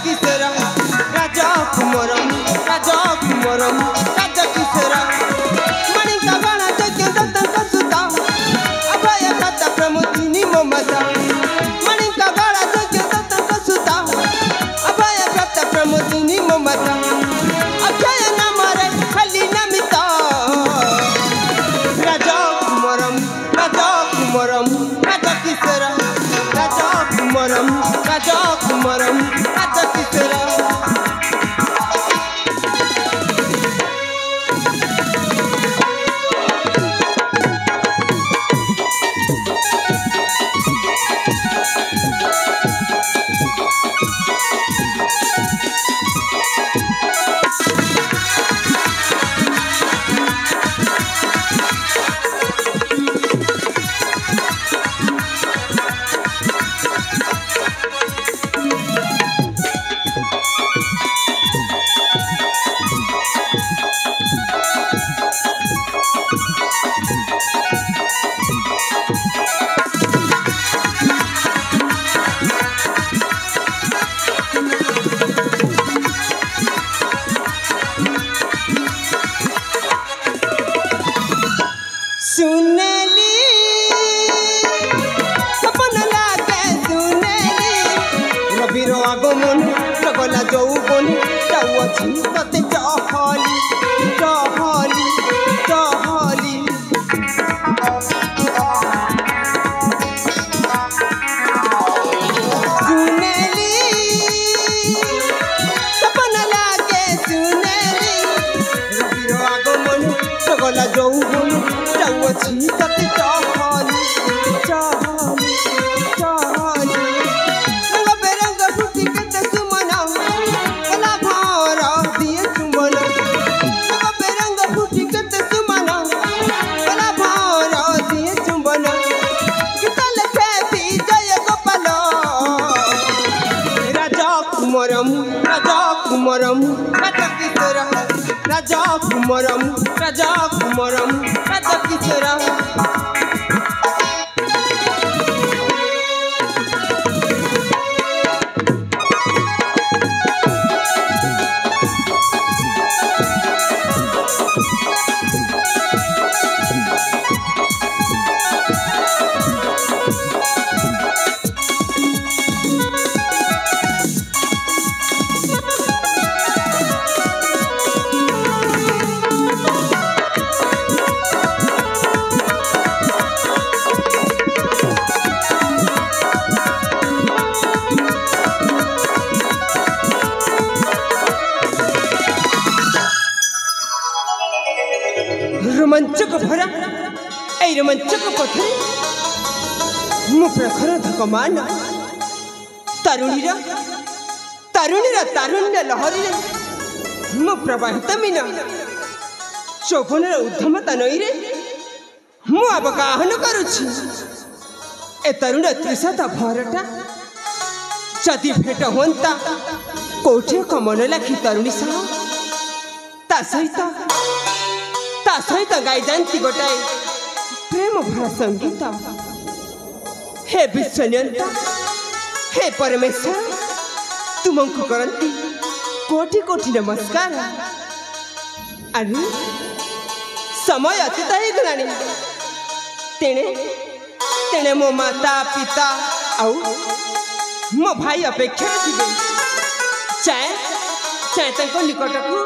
किशोर राजा कुमरम राजा कुमरम राजा किशोर मणिका बाणा यज्ञ दत्त सुता अभय कथा प्रमोदिनी ममता मणिका बाणा यज्ञ दत्त सुता अभय कथा प्रमोदिनी ममता अक्षय नाम रे खाली नमिता राजा कुमरम राजा किशोर राजा कुमरम राजा किशोर आगमन लगला जौबन जाऊँगी तते टहली टहली टहली सुनेली सपन लागे सुनेली रविर आगमन लगला जौबन जाऊँगी तते टहली टहली टहली राजा कुमरम राजा किशोर राजा कुमरम राजा किशोर रोमांचक भरा ए रोमांचक पथरे मो प्रखर धकमान तरुणीर तारुण्य लहरी मो प्रवाहित मीन शोभन उद्यमता नई रे मु अवगाहन करुछि ए तरुण त्रिशता भरटा जदि भेट होता कोठे कमन लाखी तरुणी ता सहित गाई जानती गोटाए प्रेम भरा संगीत हे विश्वनियंता हे परमेश्वर तुमको करती कोटि कोटि नमस्कार। अरे समय अतीत हो गलानी तेणे मो माता पिता आउ मो भाई अपेक्षा थे चाहे तक निकट को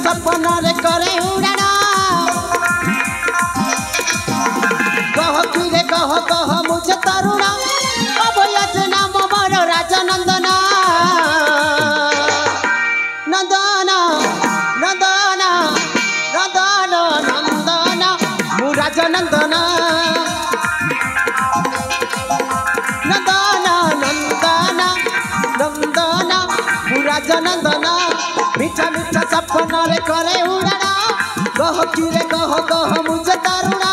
सपना रे करे उड़ाना कह मुझे तरुणा अभया से नाम मोर राजा नंदना नंदना नंदना नंदना नंदना मु राजा नंदना नंदना नंदना नंदना मु राजा नंदना मीठा मीठा सपना रे करे उड़ाना कह मुझे तरुणा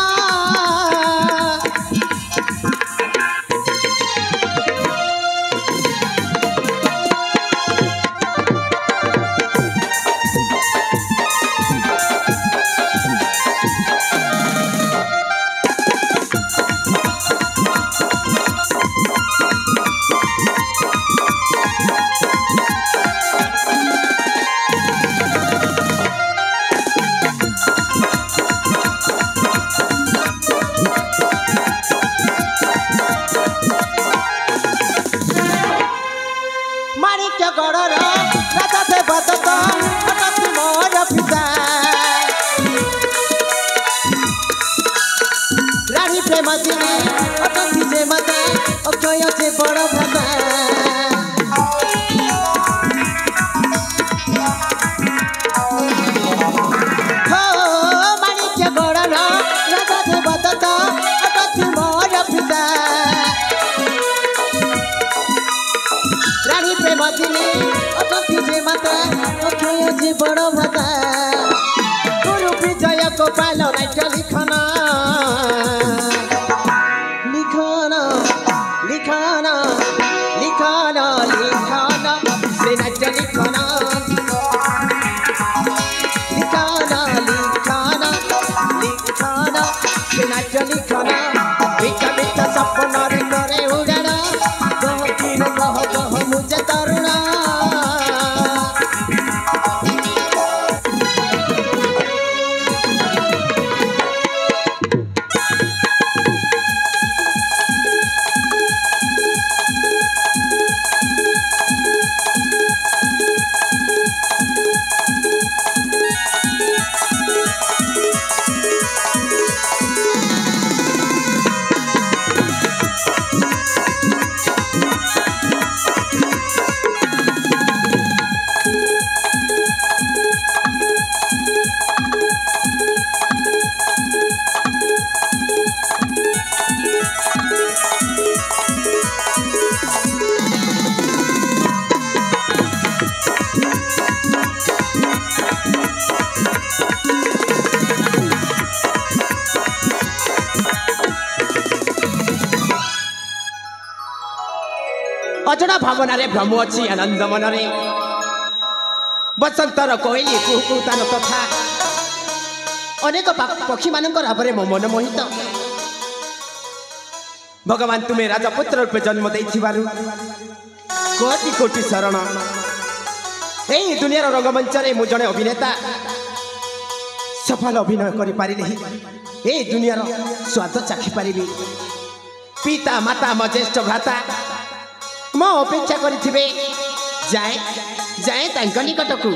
बड़ो भता गुरु विजय गोपाल नाट्य लिखना लिखना लिखना लिखना लिखना से नाट्य लिखना लिखना लिखना लिखना से नाट्य लिखना मीठा मीठा सपना रे करे उड़ाना कह मुझे तरुणा अजड़ा भावना रे भ्रम अच्छी आनंद मन रे बसंतर कोइली कुहुकुतान कथा अनेक पक्षी मान भाव मो मन मोहित भगवान तुम्हें राजपुत्र रूपे जन्म दे कोटि कोटि शरण यही दुनिया रंगमंच मु जड़े अभिनेता सफल अभिनय कर पारि यही दुनिया स्वाद चाखी पारि पिता माता मो ज्येष्ठ भ्राता मो अपेक्षा करिथिबे जाए जाए तांक निकटकू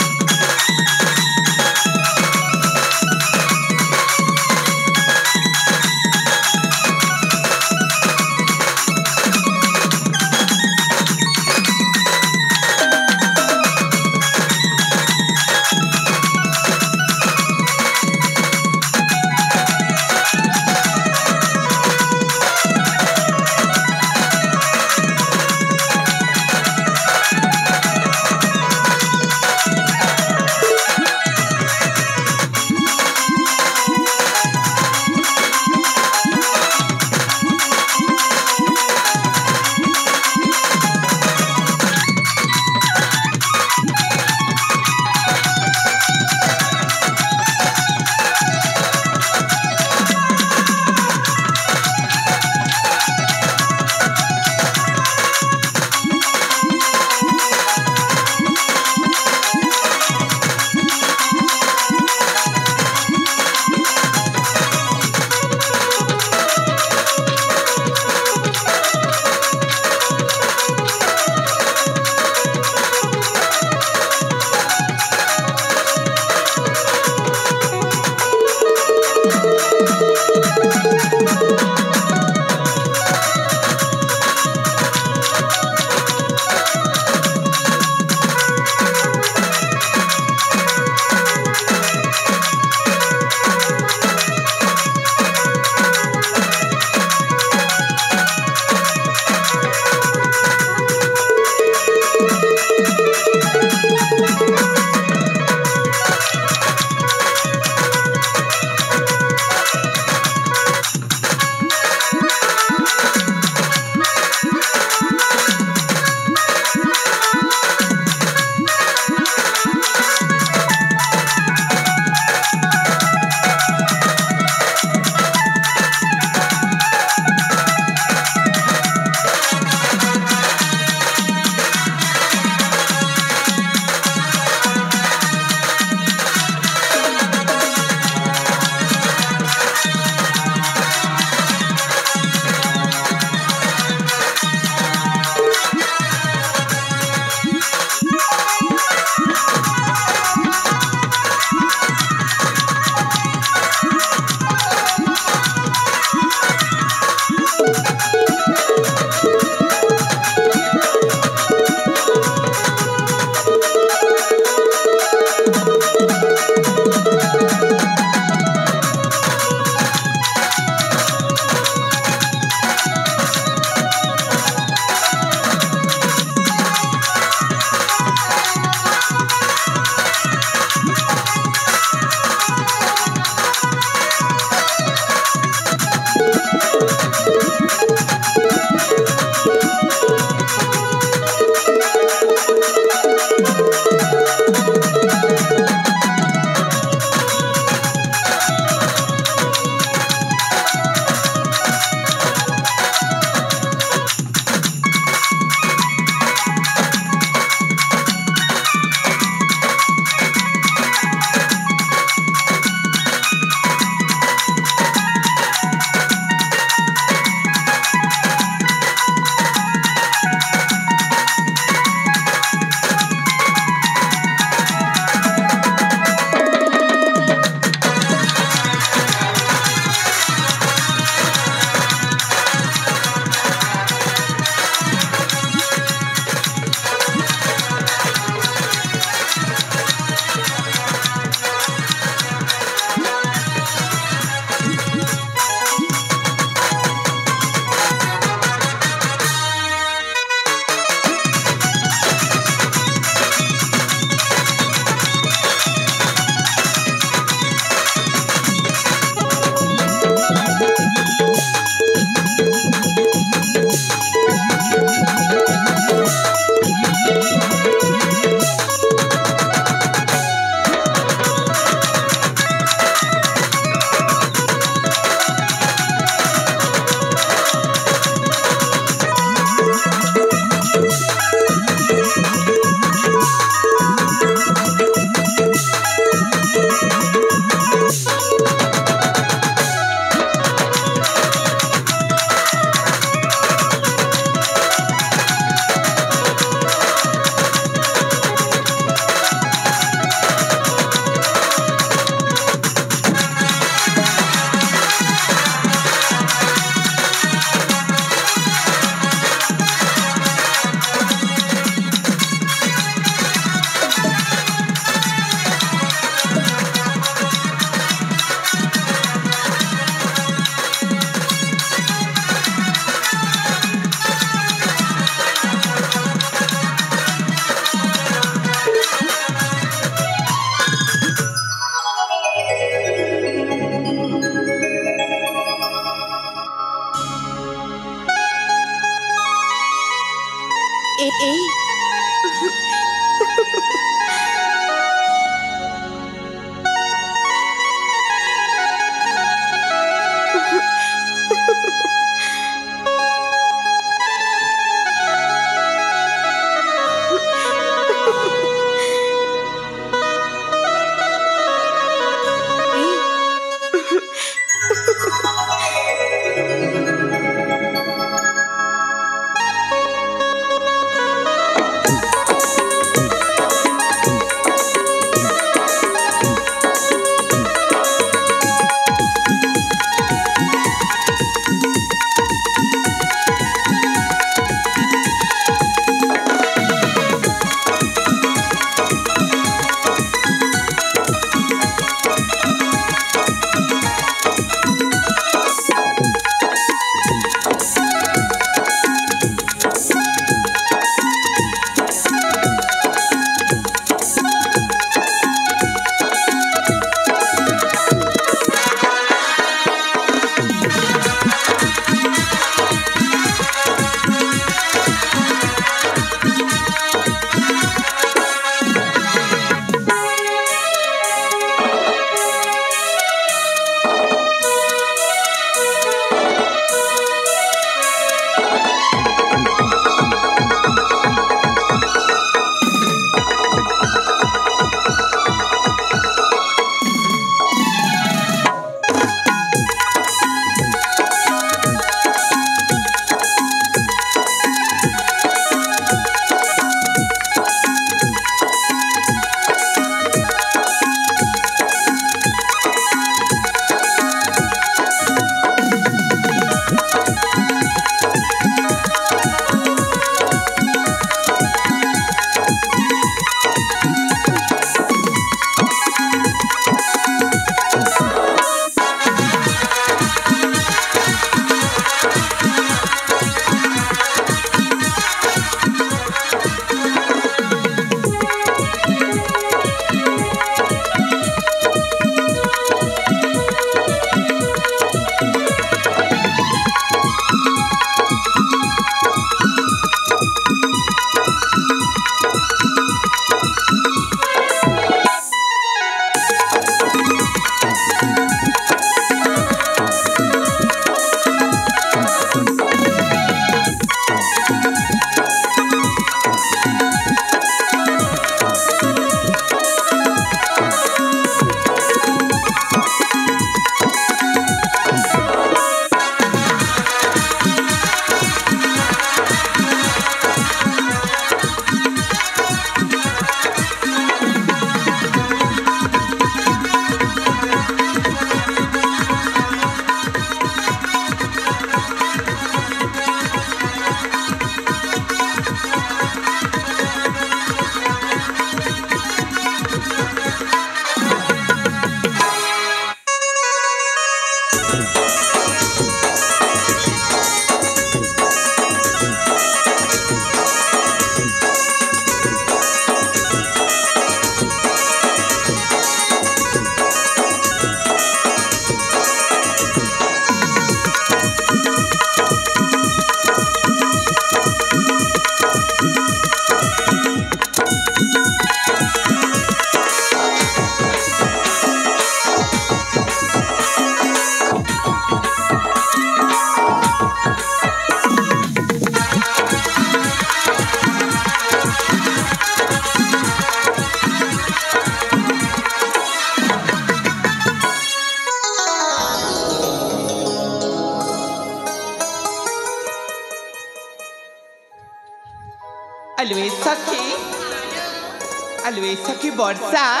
Alwe Saki Borsa,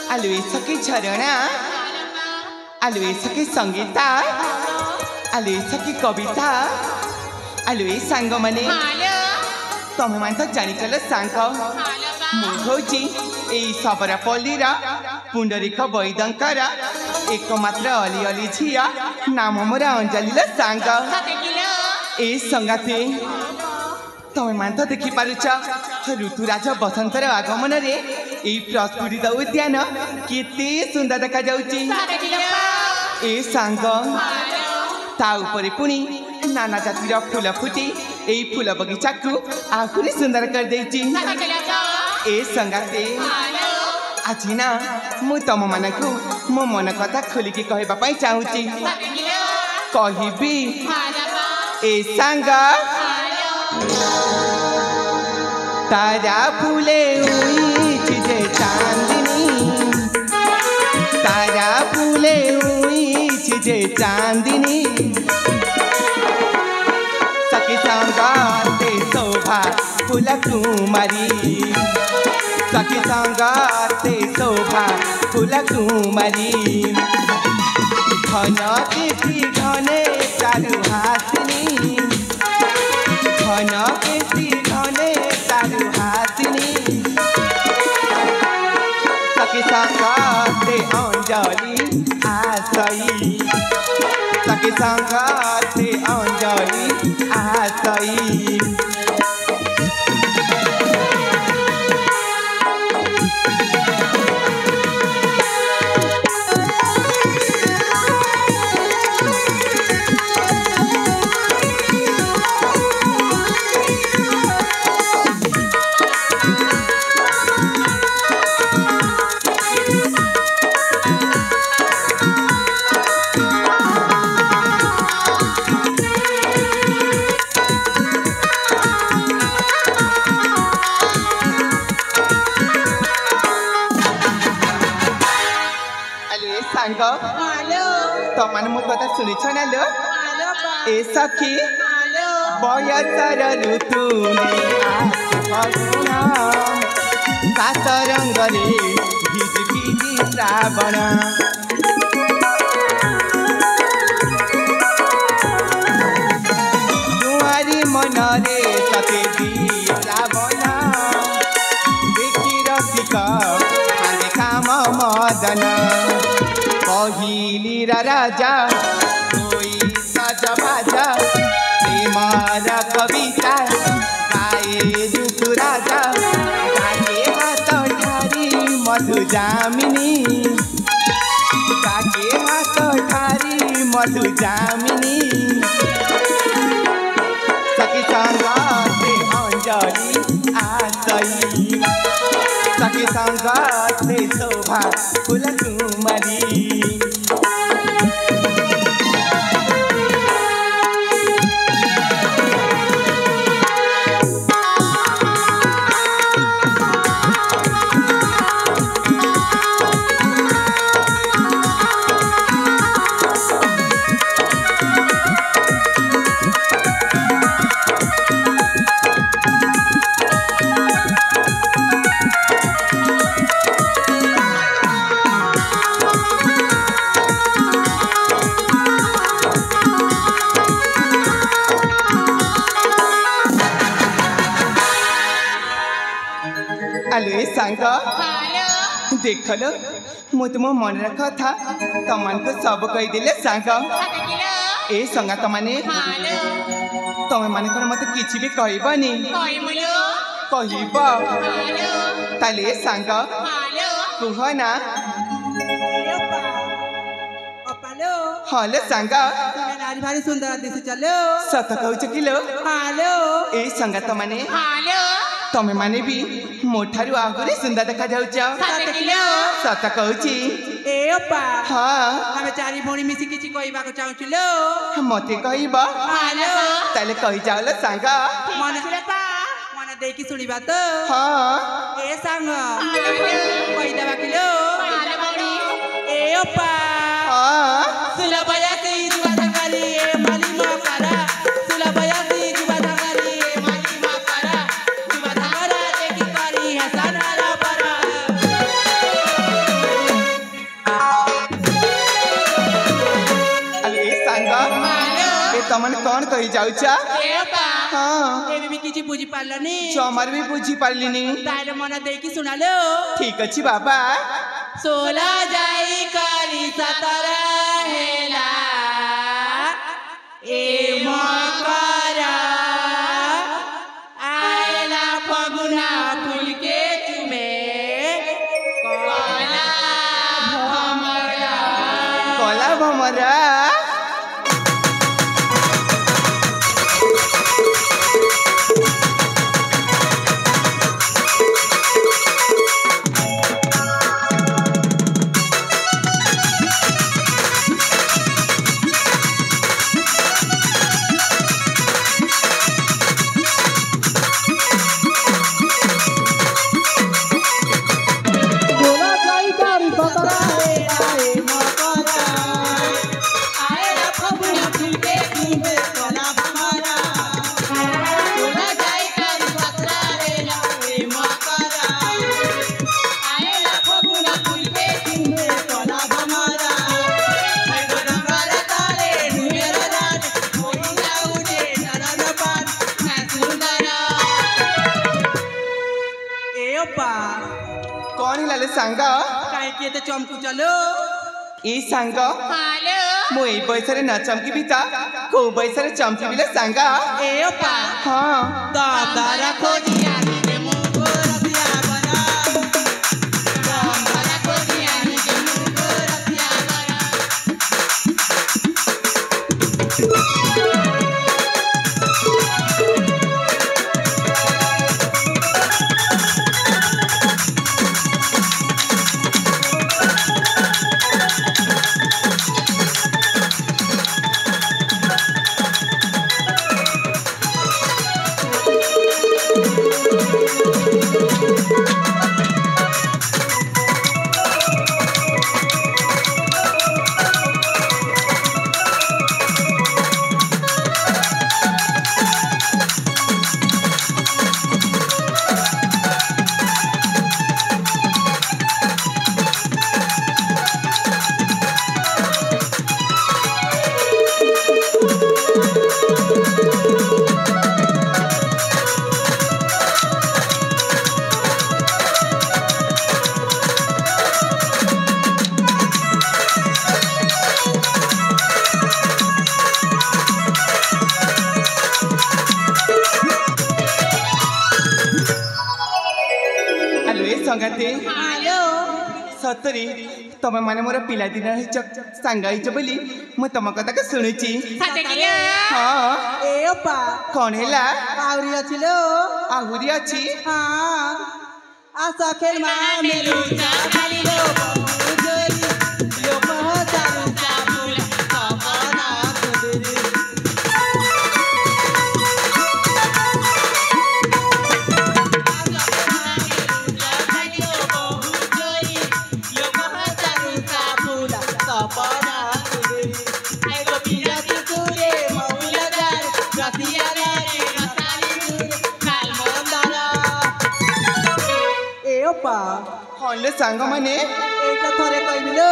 Alwe Saki Charana, Alwe Saki Sangita, Alwe Saki Kobita, Alwe Sangomane, Tome Manta Janikala Sanko, Muhoji, E Sabara Polira, Pundarika Boidankara, Ekomatra Ali Ali Chia, Namamura Anjalila Sanka, E Sangate. तमे मान तो देखि पारुछ ऋतुराज बसंतर आगमन रे ए प्रस्फुटित उद्यान केते सुंदर देखा जाउची ए सांग ता ऊपर पुणी नाना जातिर फूल फुटी ए फूल बगीचा को आहुरी सुंदर कर देची ए संगाते आज ना मु तम मानकु मो मन कथा खोली के कहबा पई चाहूची कहिबी ए सांग तारा फूले हुई जे चांदनी तारा फूले हुई जे चांदनी सखी संगाते शोभा फूल कुमारी सखी संगाते शोभा फूल कुमारी घन केसी घने चारु हासिनी घन केसी घने चारु हासिनी सखी संगाते अंजलि आसई सखी संगाते अंजलि आसई तमान मो कथा सुनी छना लो ए सखी बयसर ऋतु सात रंग रे भिज भिजी श्रावण दुआरी मन रे सते दी श्रावण देखी रसिक आने काम मदन पहिली राजा कोई साजा बाजा प्रेमारा कविता गाए ऋतु राजा गाके हाथ ठारी मधु जामिनी गाके हाथ ठारी मधु जामिनी सखी संगाते अंजलि आसई सखी संगाते शोभा फूल कुमारी सांग देखल मु तुम मन कथा तमन को सब कहीदेले सांग ए संगात माने तमे माने कोन मते किछि भी कहबनी कहब ताले सांग कुह ना हेलो सांग नारी भारी सुंदर दिस चलो सत कहूच किलो हेलो ए संगात माने तमे माने भी मोठारू आगरे सुंदर देखा जाउछ सत कहूची ए ओपा हां हमें चारि भौणी मिसी किछि कहबा को चाहूचलो मते कहबा हेलो ताले कहि जाओला सांग मन देखी सुनिबा तो हां ए सांग कहि देबा किलो ए ओपा हां सुलभया से जुवा धंगारी ए माली मा करा सुलभया से जुवा धंगारी ए माली मा करा तमन कौन कही जाउछ हां एबी भी किछि बुझी पारलनी जमार भी बुझी पारलिनी ताइले मन देकी सुनालो ठीक अछि बाबा 16 जाई करी 17 हेला ए मकरा आयला फगुना फूल के चुमे कला भमरा सांग काहे के ते चमकू चलो ई सांग हालो मु ए पैसरे न चमकी बिता को पैसरे चमकी बिले सांग ए ओपा हां दादा रखो दिया के मुंह रतिया बना दादा रखो दिया के मुंह रतिया संगते हालो सतरी तमे माने मोर पिला दिन सांगाइच बोली मु तम कथा के सुनुची साथे किया हां ए ओपा कोन हेला आउरी अछिलो आहुरी अछि हां आसा खेल मा मेलू चा खाली लो जोरी लो पहचारू चा फूल सपना कुदरी हल्ले सांग माने एटा थरे कहबिलो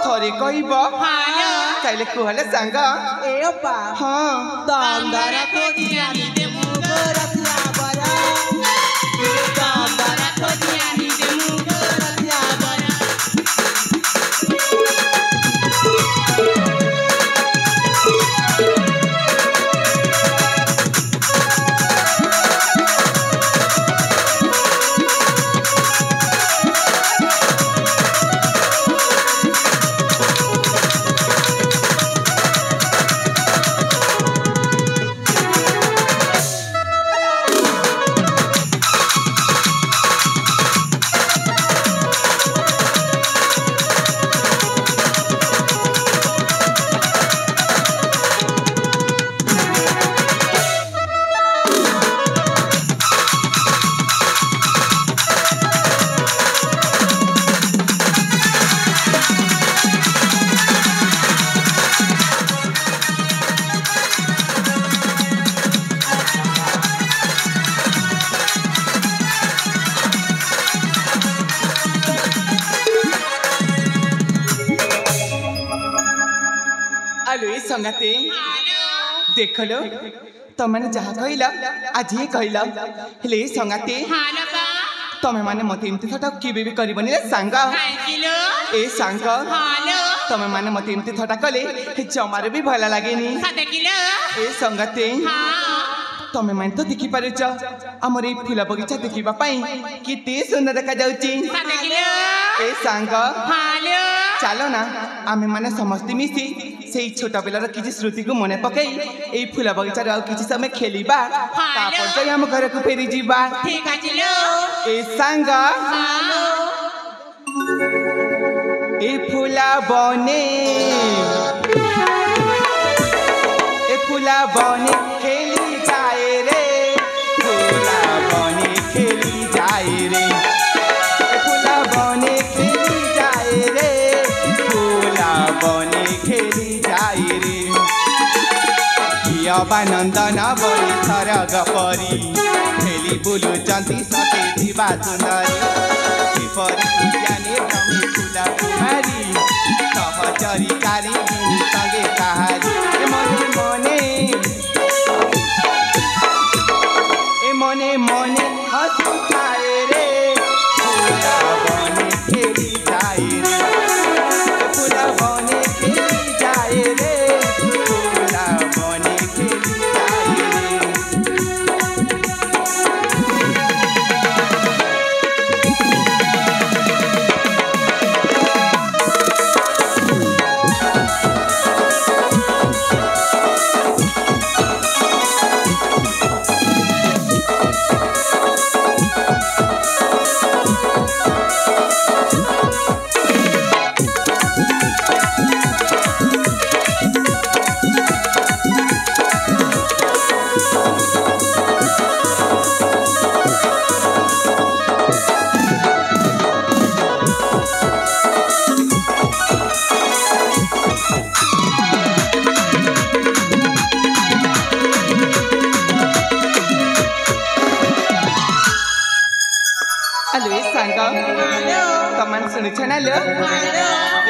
थरे कहब हालो काइले कहले सांग ए ओपा हां दामदारा खोजिया नी दे मुगो रतिया बरा दामदारा खोजिया नी दे मुगो रतिया बरा संगते देख लो तमने जहाँ कहल आज ही कहल हेले संगाते तमें माने मत एमती थटा केबे भी करबनी रे सांग ए सांग तमें माने मत एमती थटा कले जमारे भी भला लागेनी ए संगाते तमें माने तो देखि पारुच हमर ए फूल बगीचा देखिबा पई केते सुंदर देखा जाउची ए सांग चलो ना आमे माने समस्त मिसी से छोटा बेलार किसी स्मृति को मन पकई ए फूल बगीचार आ किसी समय खेलिबा तापर जाई हम घर को फेरी जीबा ठीक अछि लो ए सांग ए फूला बने खेली जाए रे फूला बने खेली जाए रे फूला बने खेली जाए रे फूला बने खेली जाए रे नंदन बड़ी सरग परी खेली बुलु चंदी सते दिवा सुंदरी परी उद्याने भ्रमी फूला कुमारी सहचरी कारी संगे कहारी मने मने हंसी खाए रे फूला बने खेली जाए रे फूला बने खेली जाए रे फूला बने खेली जाए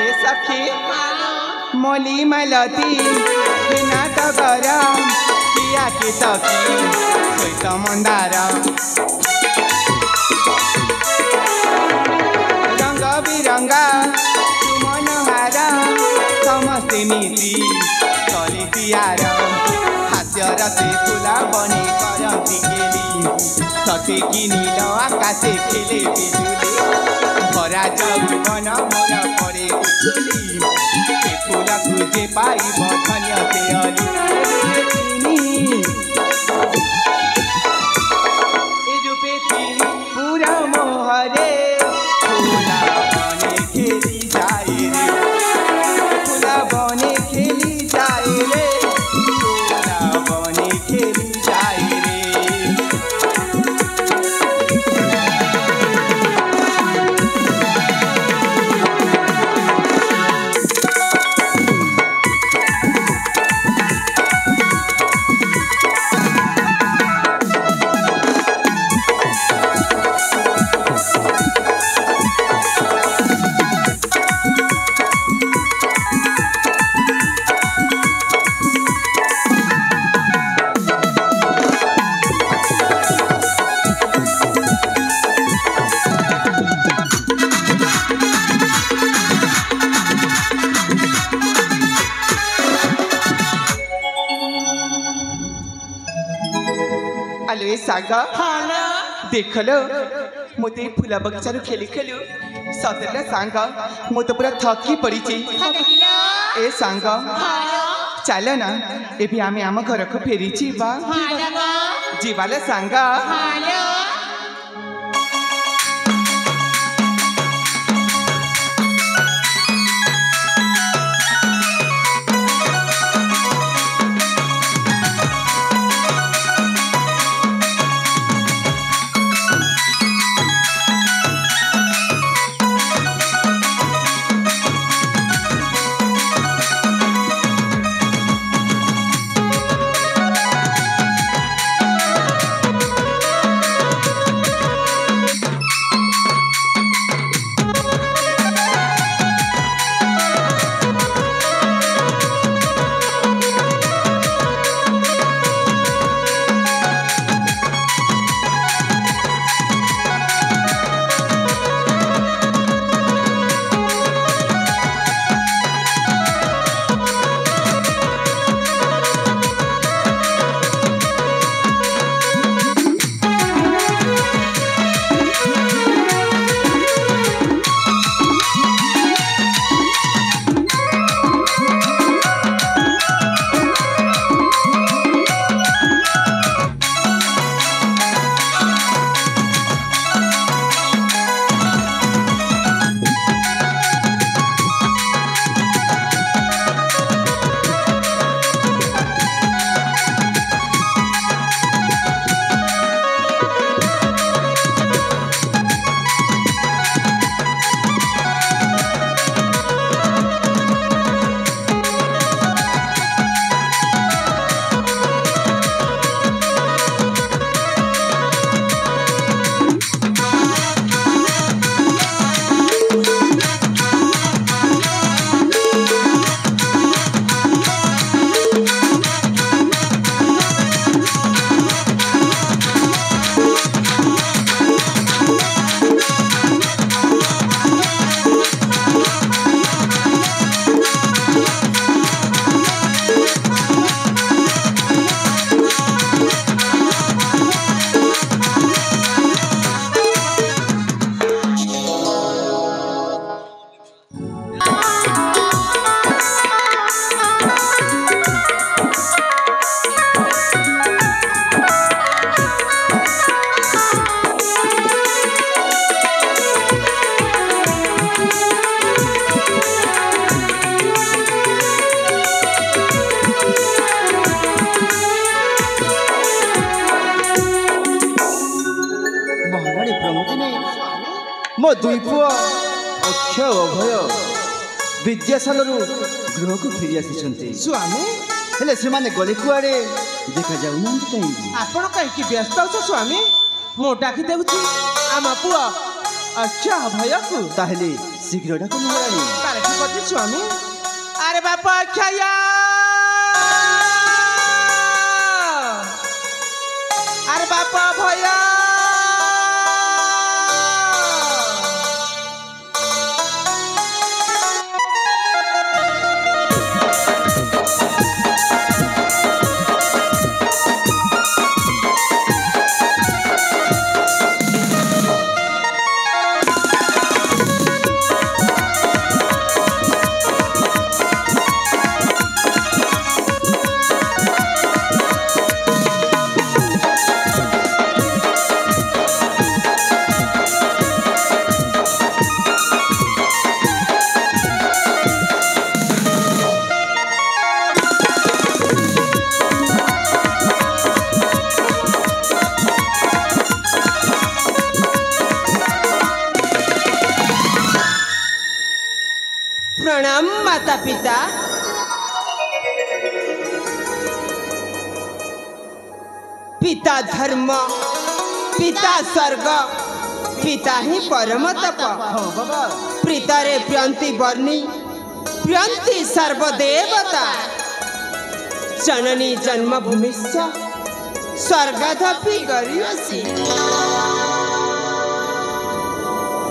ए सखी मोली मलती बिना टगरा किया के तकी कोई समंदारा रंग बिरंगा सुमन हारा समस्ते नीति करे तियार हास्य रसे फूला बने करती केली सते कि नील आकाशे खेले बिजुली भरा जौवन मोर पड़े उछुली फूल खुजे पाइब धन्य रूपे तीनी पूरा मोहरे फूला बने खेली जाए रे फूला बने खेली जाए रे फूला बने खेली जाए रे देख लो मत फूल बगीचार खेली खेलु सतरे सांग मत पूरा थकी पड़ी ए सांग चल ना एभी आम आम घर को फेरी जीवाले सांग दुई पुआ अक्षय अभय विद्याशाल गृह को फेरी आसी स्वामी हेले से माने गले कुआड़े देखा जाऊ ना कहीं आपण कहीं व्यस्त हो स्वामी मु डाकी देउछि आम पुआ अच्छा भय को ताहले शीघ्र डाक महारानी तारे ठीक अछि स्वामी अरे बापा अक्षय अरे बापा भय प्रणाम माता पिता पिता धर्म पिता स्वर्ग पिता ही परम तप पिता रे प्रियंती वर्णी प्रियंती सर्वदेवता जननी जन्मभूमिश्च स्वर्गादपि गरीयसी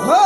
हो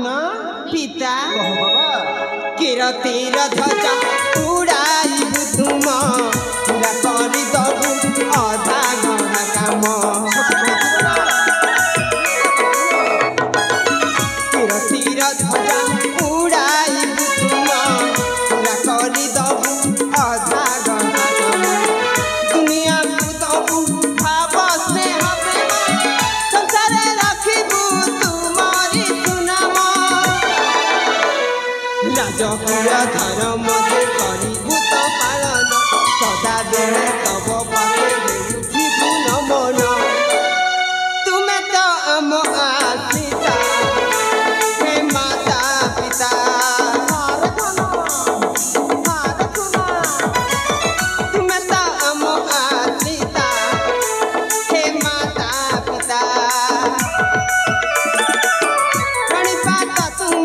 ना पिता कह बाबा किरतीर ध्वजा उड़ाइबु तुम पूरा करि दबु अधा गढ़ा काम किरतीर ध्वजा उड़ाइबु तुम पूरा करि दबु अधा गढ़ा काम दुनिया दबु भाव स्नेह प्रेम संसारे रखिबु तुमरी सुनाम राजकीय धर्म जे करिबु तो पालन सदा बेले तब पाके देउथिबु नमन तुमे तो आम आश्रिता हे माता पिता तुमे तो आम आश्रिता हे माता पिता प्रणिपात तुम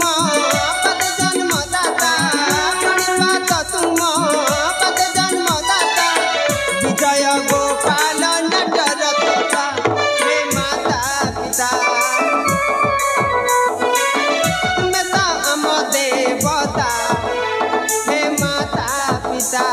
पद जन्मदाता प्रणिपात तुम पद जन्मदाता विजय गोपाल नटर तोता हे माता पिता तुमे तो आम देवता हे माता पिता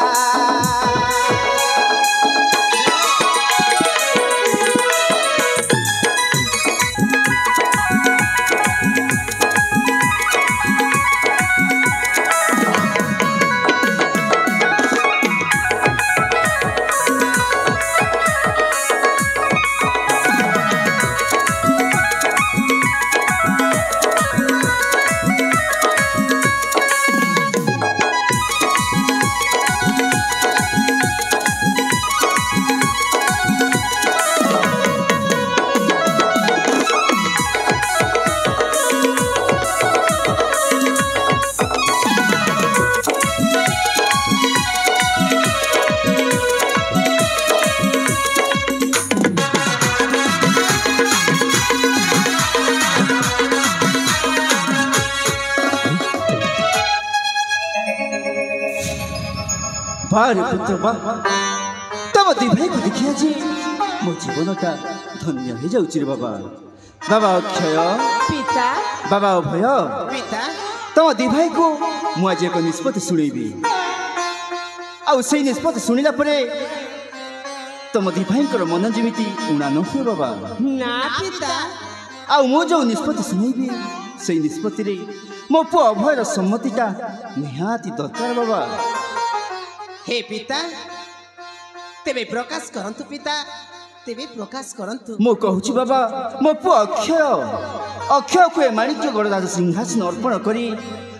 बारे पुत्र बा तब दी भाई को देखिया जी मो जीवनटा धन्य हो जाउची रे बाबा बाबा अक्षय पिता बाबा अभय पिता तम दी भाई को मु आज एक निष्पत्ति सुनेबी आउ सेई निष्पत्ति सुनिला परे तम दी भाई कर मन जेमिति उणा न हो बाबा ना पिता आउ मो जो निष्पत्ति सुनेबी सेई निष्पत्ति रे मो पु अभयर सम्मतिटा निहाती दरकार बाबा हे पिता तेबे प्रकाश करंतु पिता तेबे प्रकाश करंतु मो कहूची बाबा मो पु अक्षय अक्षय को माणिक्य गणराज सिंहासन अर्पण करी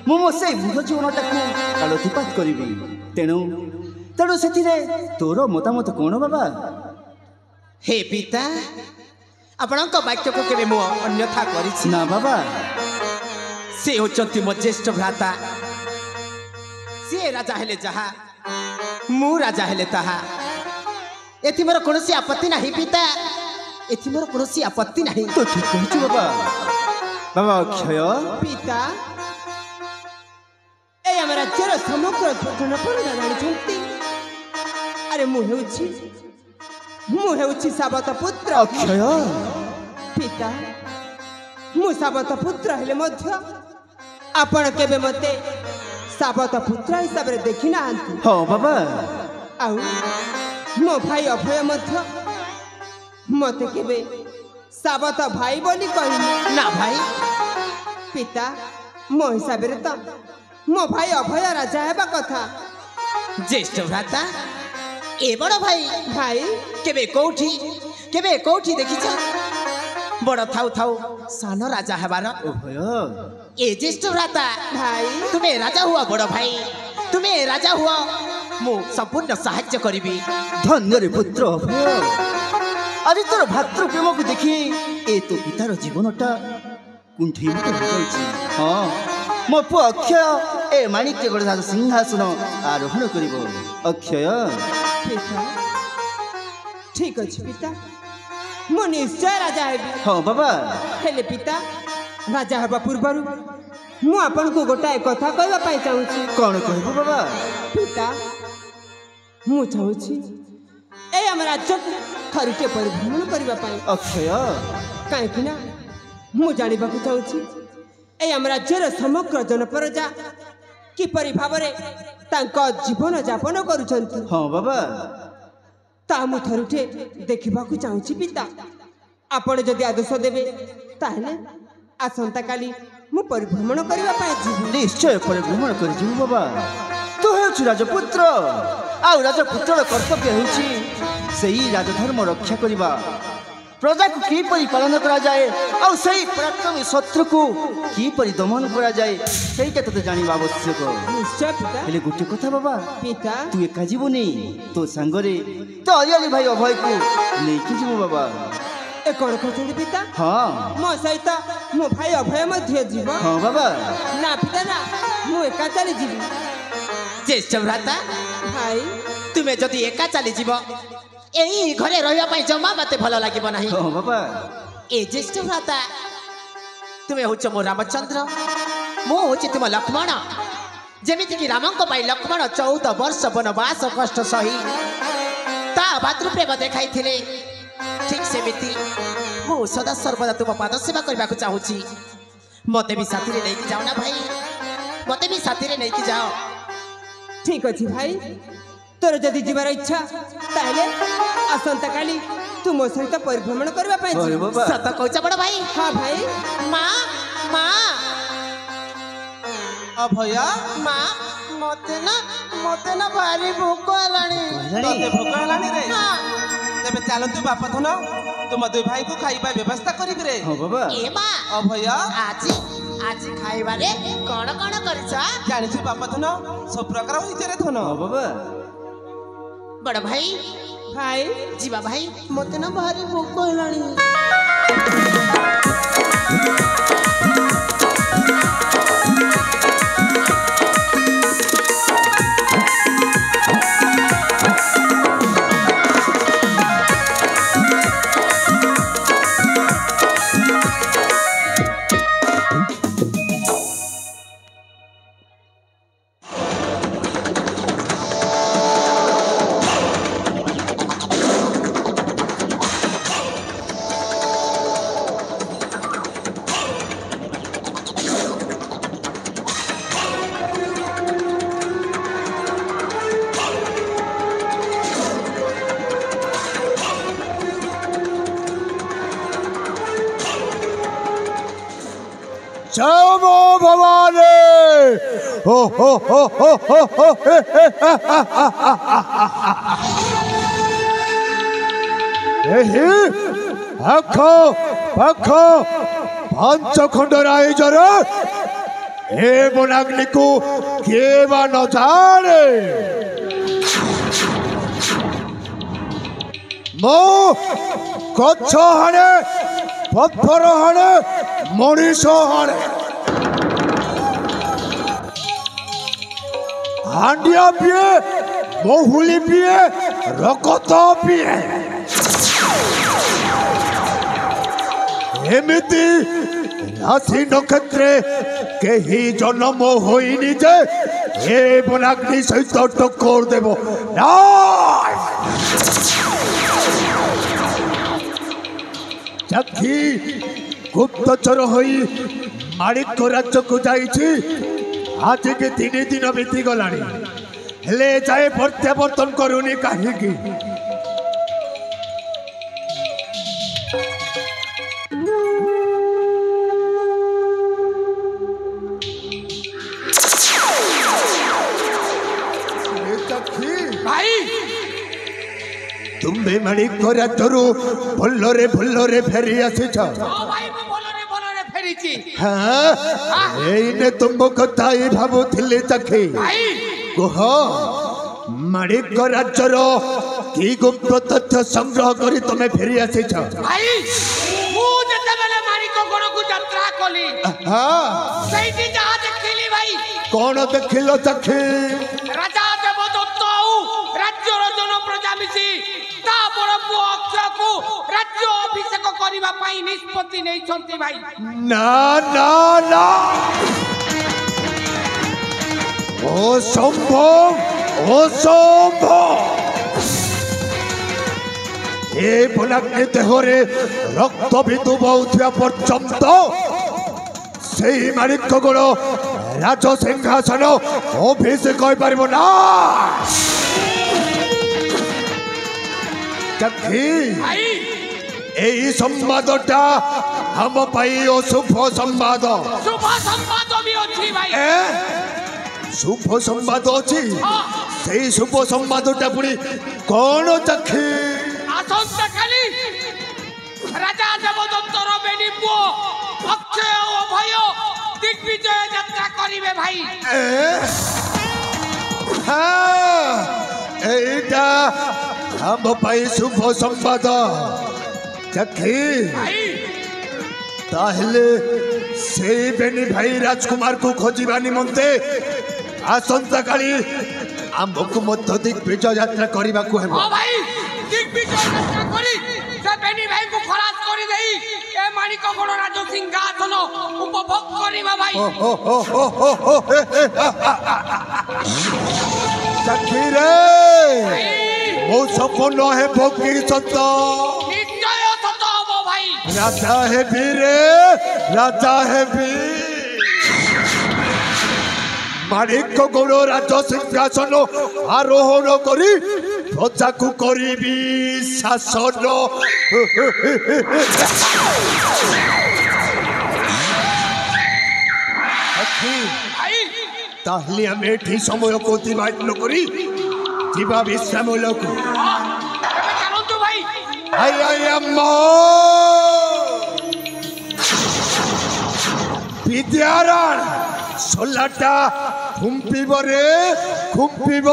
मो से बुढ़ जीवनटा को आलोकिपात करिबी तेणु तेणु सेथिरे तोर मतामत कोन बाबा हे पिता आपणक वाक्य को केबे मो अन्यथा करिछि ना बाबा से होचंती मो ज्येष्ठ भ्राता से राजा हेले जहा मु राजा हेले ताहा एथि मोर कोनोसी आपत्ति नाही पिता एथि मोर कोनोसी आपत्ति नाही तो ठीक कहछु बाबा बाबा अक्षय पिता ए हम राज्यर समग्र घटना पर जानिछंती अरे मु हेउछि साबत पुत्र अक्षय पिता मु साबत पुत्र हेले मध्य आपण केबे मते साबत पुत्र हिसाब रे देखि नाहंती हाँ बाबा आउ मो भाई अभय मध्य मते केबे साबत भाई बोली कहि ना भाई पिता मो हिसाब रे त मो भाई अभय राजा हेबा कथा ज्येष्ठ भ्राता ए बड़ भाई भाई केबे कोठी देखिछ बड़ थाउ थाउ सान राजा हेबार अभय ए ज्येष्ठ भ्राता भाई तुम्हें राजा हुआ बड़ भाई तुम्हें राजा हुआ मु संपूर्ण साहाय्य करिबी धन्य रे पुत्र अभय आज तोर भातृ प्रेम को देखि ए तो पितार जीवनटा कुंठीभूत हो जाइछि हाँ मो पु अक्षय ए माणिक्य गणराज सिंहासन आरोहण करिबो अक्षय पिता ठीक अछि पिता मु निश्चय राजा हेबी हाँ बाबा हेले पिता राजा हेबा पूर्वरु मु आपन को गोटाए कथा कहबा पाई चाहूछि कौन कहबो बाबा पिता मु चाहूछि ए हम राज्य थरुटे परिभ्रमण करबा पाई अक्षय काहे कि ना मु जानिबा को चाहूछि ए आम राज्यर समग्र जनप्रजा किपरि भावरे तांको जीवन यापन करुछंती हाँ बाबा ता मु थरुटे देखिबाकू चाहूची पिता आपण जदि आदेश देबे ताहले आसंता काली मु परिभ्रमण करबा पाए जीवु निश्चय परिभ्रमण कर जीवु बाबा तू हेउछु राजपुत्र आ राजपुत्रर कर्तव्य हेउछि सेही राजधर्म रक्षा करिबा प्रजा को किपरि पालन करा जाए और सही पराक्रमी शत्रु को किपरि दमन करा जाए सेहीटा तते जानिबा आवश्यक निश्चय पिता हेले गुटे कथा बाबा पिता तू एका जीवनी तो सांगरे तो अयाली भाई अभय को नेकी जीवु बाबा ए कोन कहते पिता हाँ मो सहित मो भाई अभय मध्य जीव हाँ बाबा ना पिता ना मु एका चली जीवी ज्येष्ठ भ्राता भाई तुमे जदि एका चली जीव एही घरे रहिबा पई जमा मते भल लागिब नाही हाँ बाबा ए ज्येष्ठ भ्राता तुमे होच मो रामचंद्र मो होच तुम लक्ष्मण जेमिति कि रामंको पाई लक्ष्मण 14 वर्ष वनवास कष्ट सही ता भातृप्रेम देखाई थिले ठीक सेमिति मो सदा सर्वदा तुम पाद सेवा करबा को चाहूची मते भी साथी रे लेके जाओ ना भाई मते भी साथी रे लेके जाओ ठीक अछि भाई तोर जदि जीवार इच्छा ताहले आसंता काली तू मो सहित परिभ्रमण करबा पाए अरे जीवु बाबा सत कहूचा बड़ भाई हां भाई माँ माँ अभया माँ मते ना भारी भूख हेलानी तोते भोक हेलानी रे हाँ। तेबे चलतु बाप धन तुम दुई भाई को खाइबा व्यवस्था करिबि रे हाँ बाबा ए माँ अभया आज खाइबारे कौन कौन करिछ जानिछु बाप धन सब प्रकार होइছে रे धन हाँ बाबा बड़ भाई भाई जीवा भाई मते ना भारी भूख हेलानी चमो भवानी हो आख पाख पांच खंड राइजर ए बनाग्नि को किए बा न जाने मो गछ हाणे पत्थर हाणे मनीष हाणे हांडिया पिए बहुली पिए रकत पिए एमिति राशि नक्षत्रे केही जन्म होइनि जे ए बनाग्नि सहित टक्कर देव चखी गुप्तचर होई माणिक राज्य को जाइछि आज के 3 दिन बीती गलानी हेले जाए प्रत्यावर्तन करूनी काहेकि भाई तुम्हें माणिक राज्यरू भल्लरे फेरी आसीछ भाई मो बोलरे फेरीची हाँ एने तुम कथा ही भावुथिली चखी भाई कुह माणिक राज्यर की गुप्त तथ्य संग्रह करी तुम्हें फेरी आसीछ भाई मु जेतेबेले माणिक गण को यात्रा कली हाँ सेठी जहां देखिली भाई कौन देखिल चखी राजा देवदत्त राज्यर जन प्रजा मिसी ता बड़ पुओ अक्षय को राज्य अभिषेक करबा पई निष्पत्ति नै छंती भाई ना ना ना असंभव ए बनाग्नि देहरे रक्त बिंदु बहुथिया पर्यंत ସେଇ ମାଣିକ ଗୋଳ ରାଜ ସିଂହାସନ ଅଭିଷେକ ହୋଇପାରିବ ନା। ଚକ୍ଷୀ এই সম্বাদটা ଆମ ପାଇଁ ଅଶୁଭ ସମ୍ବାଦ। शुभ संवाद भी अच्छी भाई। শুভ ସମ୍ବାଦ ଅଛି। ସେଇ শুভ ସମ୍ବାଦଟା ପୁଣି କଣ ଚକ୍ଷୀ? आसंता काली राजा देवदत्तर बेनी पुओ अक्षय और अभय दिग्विजय यात्रा करिवे भाई। এইটা ଆମ ପାଇଁ শুভ ସମ୍ବାଦ। চক্ষী তাহলে সেই বেনি ভাই রাজকুমারକୁ ଖୋଜିବା ନିମନ୍ତେ ଆସନ୍ତାକାଲି ଆମକୁ ମଧ୍ୟ ଦିଗ୍ବିଜୟ ଯାତ୍ରା କରିବାକୁ ହେବ। ओ भाई दिग्विजय यात्रा करी से बेनी भाई को खलास करी देई ए माणिक गण राज सिंहासन उपभोग करिबा भाई। चक्षी रे ମୋ ସପନ ହେବ କି ସତ? निश्चय सत हबो भाई। राजा हेबी रे राजा हेबी। माणिक गौड़ राज सिंहासन आरोहण करी प्रजा को करीबी शासन। ताहले आम एठी समय को अतिबाहित न करी जीवा विश्राम लोक। चलंतु भाई। आई आई अम्मा विद्यारण सोलाटा खुंपिब रे खुंपिब।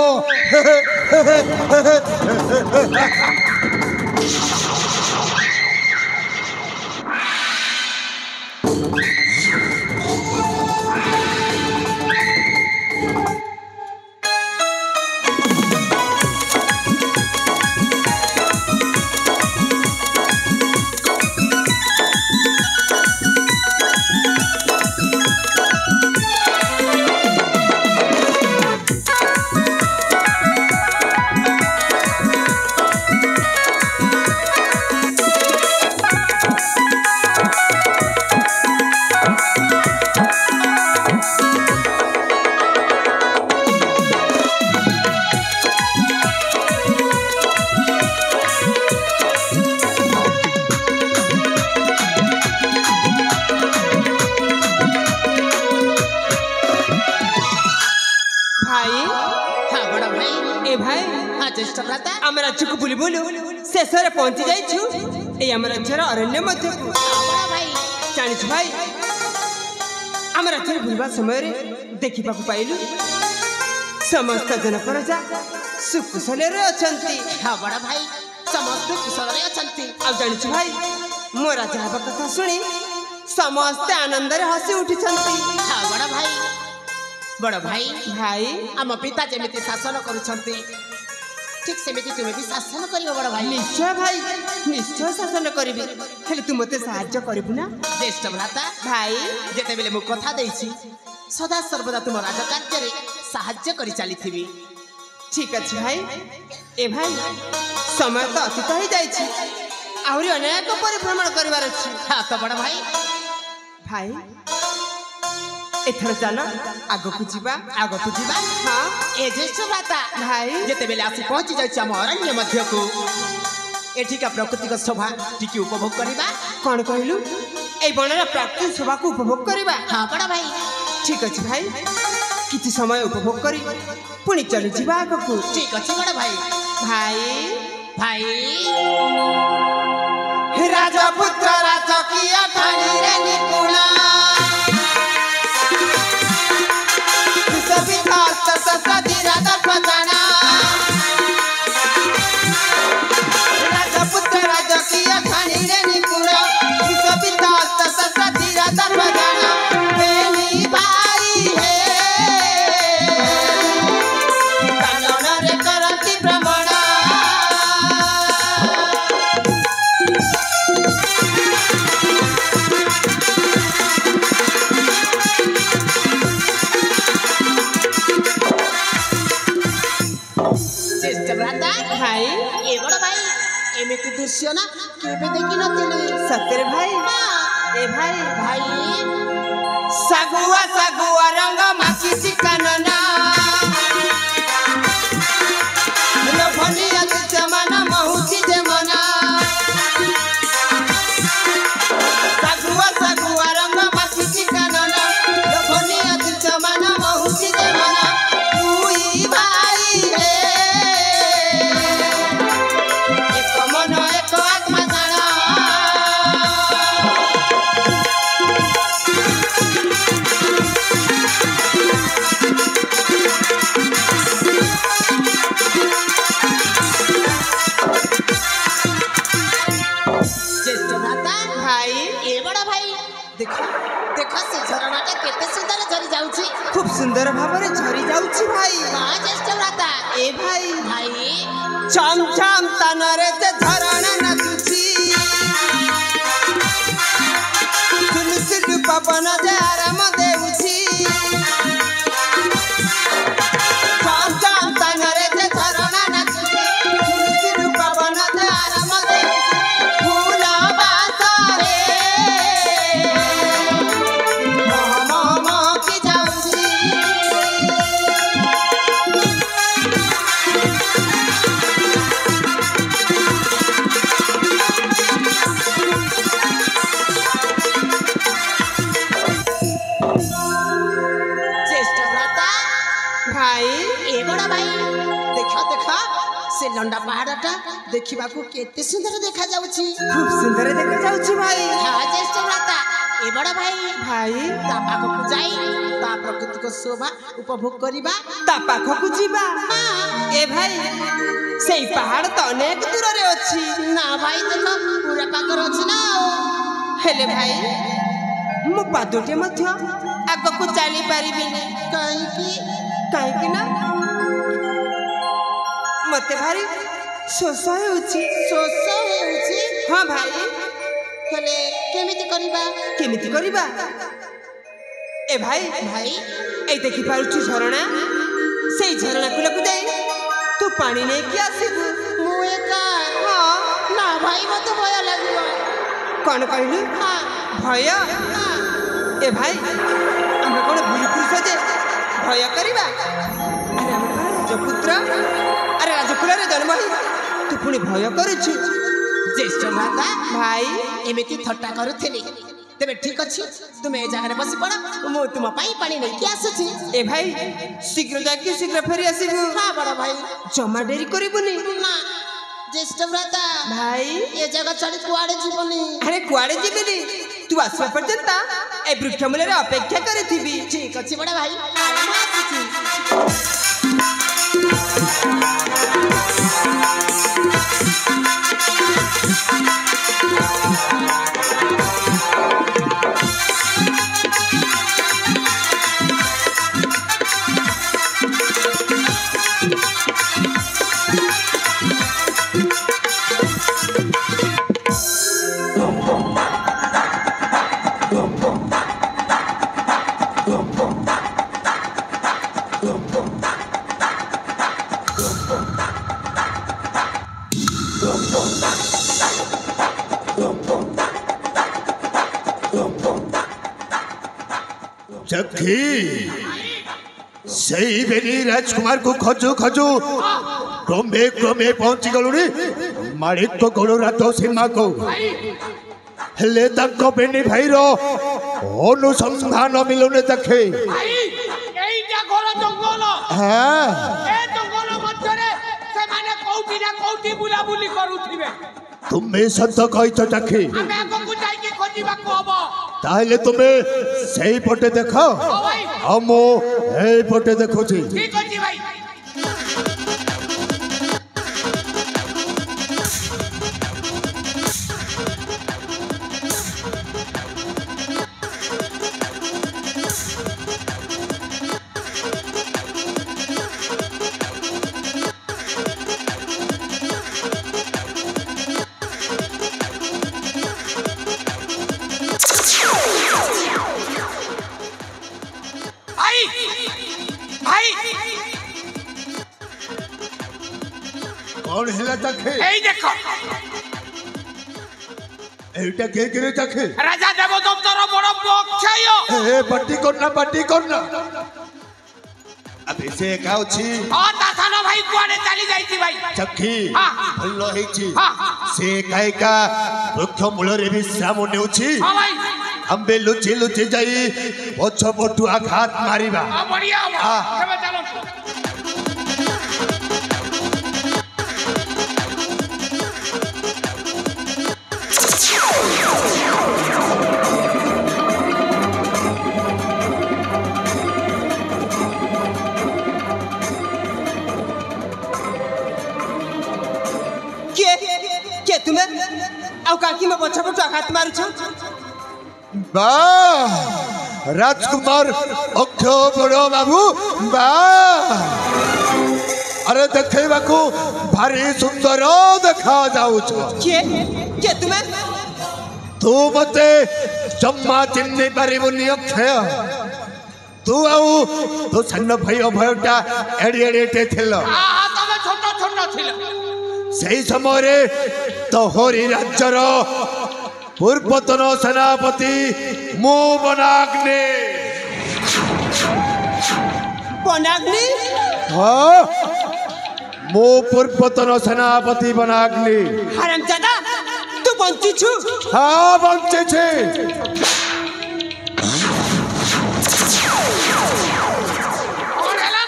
राज्य बुली बुलु शेष पहुंची जाइछु ए आम राज्यर अरण्य मध्य जानिछु भाई आम राज्य बुलवा समय देखा पाइलु समस्त जन प्रजा सुकुशल अछंती। हाँ बड़ा भाई समस्त कुशल अछंती। आ जानिछु भाई मो राजा हवा कथा सुनी समस्त आनंद हसी उठी। हाँ बड़ा भाई भाई आम पिता जमी शासन करुछंती ठीक सेमिति तुम्हें भी शासन करियो बड़ा भाई। निश्चय भाई निश्चय शासन करी हेले तू मते सहाय्य करिबु ना ज्येष्ठ भ्राता भाई जेते बेले मु कथा देछि सदा सर्वदा तुम राज कार्य रे सहाय्य करि चली थिबी। ठीक अछि भाई। ए भाई समय तो अतीत ही जाइछि आहुरी अनेक परिभ्रमण करिवार अछि। हां तो बड़ा भाई भाई एथर चलो आगो को जीवा हाँ ए ज्येष्ठ भ्राता भाई जेते बेले आसी पहुंची जाइछि हम अरण्य मध्य को एठिका प्राकृतिक शोभा टिकी उपभोग करिबा। कौन कहलु ए बनर प्राकृतिक शोभा को उपभोग करिबा। हाँ बड़ा भाई ठीक अछि भाई किछि समय उपभोग करी पुणी चलु जीवा आगो को। ठीक अछि बड़ा भाई। भाई राजपुत्र राजकीय ठाणी रे निपुणा राजपुत्र राजकीय ठाणी रे निपुणा भाई हे रे करती भ्रमण। भाई ए बड़ा भाई एमिति दृश्य ना केबे देखि नथिले सत्य भाई ए भाई भाई सगुआ सगुआ रंग माखी चिकनना लोभनिया जमाना महुची जमाना सगुआ सगुआ रंग माखी चिकनना लोभनिया जमाना महुची जमाना उई भाई रे एक मन एक आत्मा जाना ज्येष्ठ भ्राता भाई ए बड़ा भाई देखो देखो से झरणाटा केते सुंदर झरी जाउची खूब सुंदर भाବରେ ଝରି ଯାଉଛି ଭାଇ हां ज्येष्ठ भ्राता ए भाई भाई चम चम तनरे ते झरणा नाचुची सुलसुल पवन जे आराम देउची चम चम तनरे ते झरणा नाचुची सुलसुल पवन जे आराम देउची फूल बासरे मोह मोह मोह की जाउची ज्येष्ठ भ्राता भाई ए बड़ा भाई देखो देखो से लंडा पहाड़टा देखिबाकू केते सुंदर देखा जाउची खूब सुंदर देखा जाउची भाई हां ज्येष्ठ भ्राता ए बड़ा भाई भाई ता पाखकू जाई ता प्रकृति को शोभा उपभोग करिबा ता पाखकू जीवा ए भाई सेई पहाड़ तो अनेक दूर रे अछि ना भाई देखो पूरा पाकर अछि ना हेले भाई मो पादोटे मध्य आगकू चली परिबिनी काहे कि ना मते भारी शोष हेउची शोष हेउची हां भाई हेले केमिति करिबा ए भाई भाई ए देखि पारुछु झरणा सेई झरणा कुलकू जाई तू पानी नै कि आसीबू मु एका हां ना भाई मते भय लागियो कोन कहलु हां भय हां ए भाई हम कोन भूल पुरुष जे भय करिबा अरे हम राजपुत्र अरे राजकुल रे जन्म ही तू पुणी भय करूछु ज्येष्ठ भ्राता भाई एमिति थट्टा करुथिली तेबे ठीक अछि तुम ए जगह रे बसी पड़ मु तुम पाई पानी नै कि आसुछि ए भाई शीघ्र जाके शीघ्र फेरी आसीबू हां बड़ा भाई जमा डेरी करिबुनी ना ज्येष्ठ भ्राता भाई ए जगह छाड़ी कुआडे जीवनी अरे कुआडे जीवनी तू आसवा पर्यंत ए वृक्ष मूल रे अपेक्षा करिथिबी ठीक अछि बड़ा भाई हम आसुछि सखी सही बेनी राजकुमार को खोजु खोजु क्रमे क्रमे पहुंची गलुनी मालिक को गोड़ रातो सीमा को हेले तक बेनी भाई रो अनुसंधान मिलुने तखे भाई एइटा घर जंगल हां ए जंगल मध्य रे से माने कोउठी ना कोउठी बुला बुली करूथिबे तुम्हें सत्य कहि तो तखे हमें आगो को जाई के खोजिबा को हबो ताहले तुम्हें सही पटे देखो भाई हम ए पटे देखुची ठीक अछि भाई कौन हिला तखे এই দেখো এইটা কে কে চাখে রাজা দেবদত্তর বড় অক্ষয় এ পাটি করনা আবে সে কাউছি তা সান ভাই কুয়াড়ে চালি যাইছি ভাই চক্ষি হ্যাঁ। ভাল ହେଇଛି হ্যাঁ ସେ କାଇକା ବୃକ୍ଷ ମୂଳରେ ବିଶ୍ରାମ ନେଉଛି হ্যাঁ ভাই ଆମ୍ଭେ ଲୁଚି ଲୁଚି ଯାଇ ପଛ ପଟୁ ଆଘାତ ମାରିବା বড়িয়া হবো হ্যাঁ। কেবে চালো के तुम्हें ଆଉ କାକି ମୋ ପଛ ପଟୁ ଆଘାତ ମାରୁଛ ବାଃ ରାଜକୁମାର ଅକ୍ଷୟ ବଡ଼ ବାବୁ ବାଃ ଆରେ ଦେଖେଇବାକୁ ଭାରି ସୁନ୍ଦର ଦେଖାଯାଉଛ କିଏ ତୁମେ ତୁ ମତେ ଜମା ଚିହ୍ନି ପାରିବୁନି ଅକ୍ଷୟ ତୁ ଆଉ ତୋ ସାନ ଭାଇ ଅଭୟଟା ଏଡ଼ିଏଟେ ଥିଲ ତମେ ছোট ছোট ছিল সেই সময়ে তোহরি রাজ্যর পূর্বতন সেনাপতি মো বনাগ্নি বনাগ্নি হ্যাঁ মো পূর্বতন সেনাপতি বনাগ্নি হারামজাদা তুই বঞ্চিছু হ্যাঁ বঞ্চেছে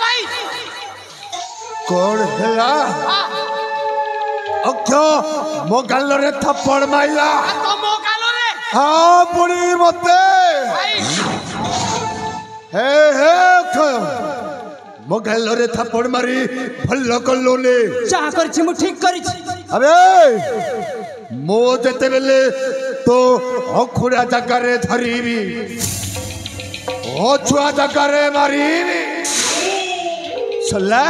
ভাই কোন হেলা অক্ষয় মো গালরে থাপ্পড় মাইলা ତମ ଗାଲରେ হ্যাঁ পুরি মতে ଭାଇ হে হে অক্ষয় মো গালরে থাপ্পড় মারি ভাল কলুনি যাহা করিছি মু ঠিক করিছি আবে মো যেতেবেলে তো অখুড়া জাগারে ধরিবি অছুয়া জাগারে মারিবি সলা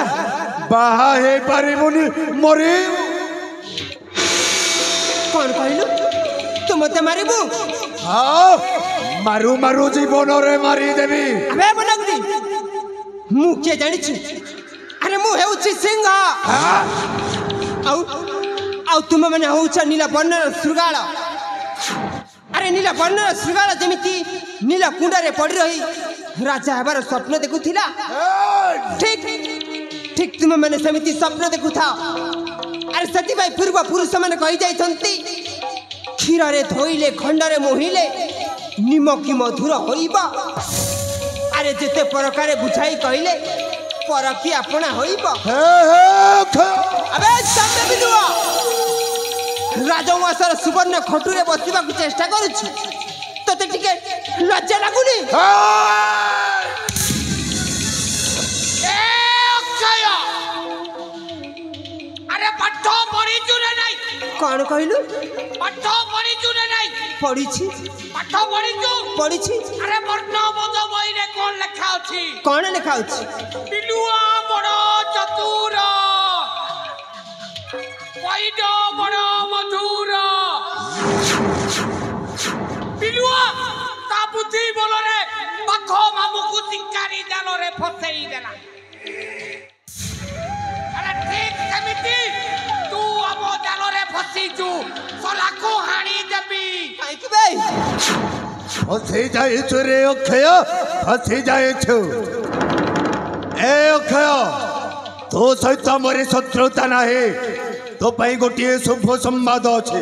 বাহা হে পারিবুনি মরি কোন কহিলু তু মতে মারিবু হ্যাঁ মারু মারু জীবনরে মারি দেবি আবে বনাগ্নি মু কে জানিছি আরে মু হেউছি সিংহ আউ আউ তুমি মানে হউছ নীলা বর্ণর শৃগাଳ আরে নীলা বর্ণর শৃগাଳ যেমিতি নীলা কুণ্ডারে পড়ি রহি রাজা হেবার স্বপ্ন দেখুথিলা ঠিক ঠিক তুমি মানে সেমিতি স্বপ্ন দেখুথাও আরে ସେଥିପାଇଁ ପୂର୍ବ ପୁରୁଷମାନେ କହିଯାଇଛନ୍ତି କ୍ଷୀରରେ ଧୋଇଲେ ଖଣ୍ଡରେ ମୋହିଲେ ନିମକି ମଧୁର ହୋଇବ ଆରେ ଯେତେ ପ୍ରକାରେ ବୁଝାଇ କହିଲେ ପରକି ଆପଣା ହୋଇବ হে হে অক্ষয় আবে সামনে বিলুଅ ରାଜଉଆସର ସୁବର୍ଣ୍ଣ ଖଟୁରେ ବସିବାକୁ ଚେଷ୍ଟା କରୁଛୁ ତତେ ଟିକେ ଲଜ୍ଜା ଲାଗୁନି ଏ ଅକ୍ଷୟ ଆରେ ପାଠ ପଢିଛୁ ନା ନାଇଁ କଣ କହିଲୁ ପାଠ ପଢିଛୁ ନା ନାଇଁ ପଢିଛି ପାଠ ପଢିଛୁ ପଢିଛି ଆରେ ବର୍ଣ୍ଣବୋଧ ବହିରେ କଣ ଲେଖା ଅଛି କଣ ଲେଖା ଅଛି ବିଲୁଆ ବଡ ଚତୁର ପଇଡ ବଡ ମଧୁର ବିଲୁଆ ତା ବୁଦ୍ଧି ବଳରେ ପାଖ ମାମୁକୁ ଶିକାରୀ ଜାଲରେ ଫସେଇ ଦେଲା ଆରେ ଠିକ ସେମିତି ତୁ ଆମ ଜାଲରେ ଫସିଛୁ ସଲାକୁ ହାଣି ଦେବି କାହିଁକି ବେ ফসে যাইছু রে অক্ষয় ফসে যাইছু এ অক্ষয় তো সহিত মোর শত্রুতা নাহি তো পাই গোটিয়ে শুভ সম্বাদ আছে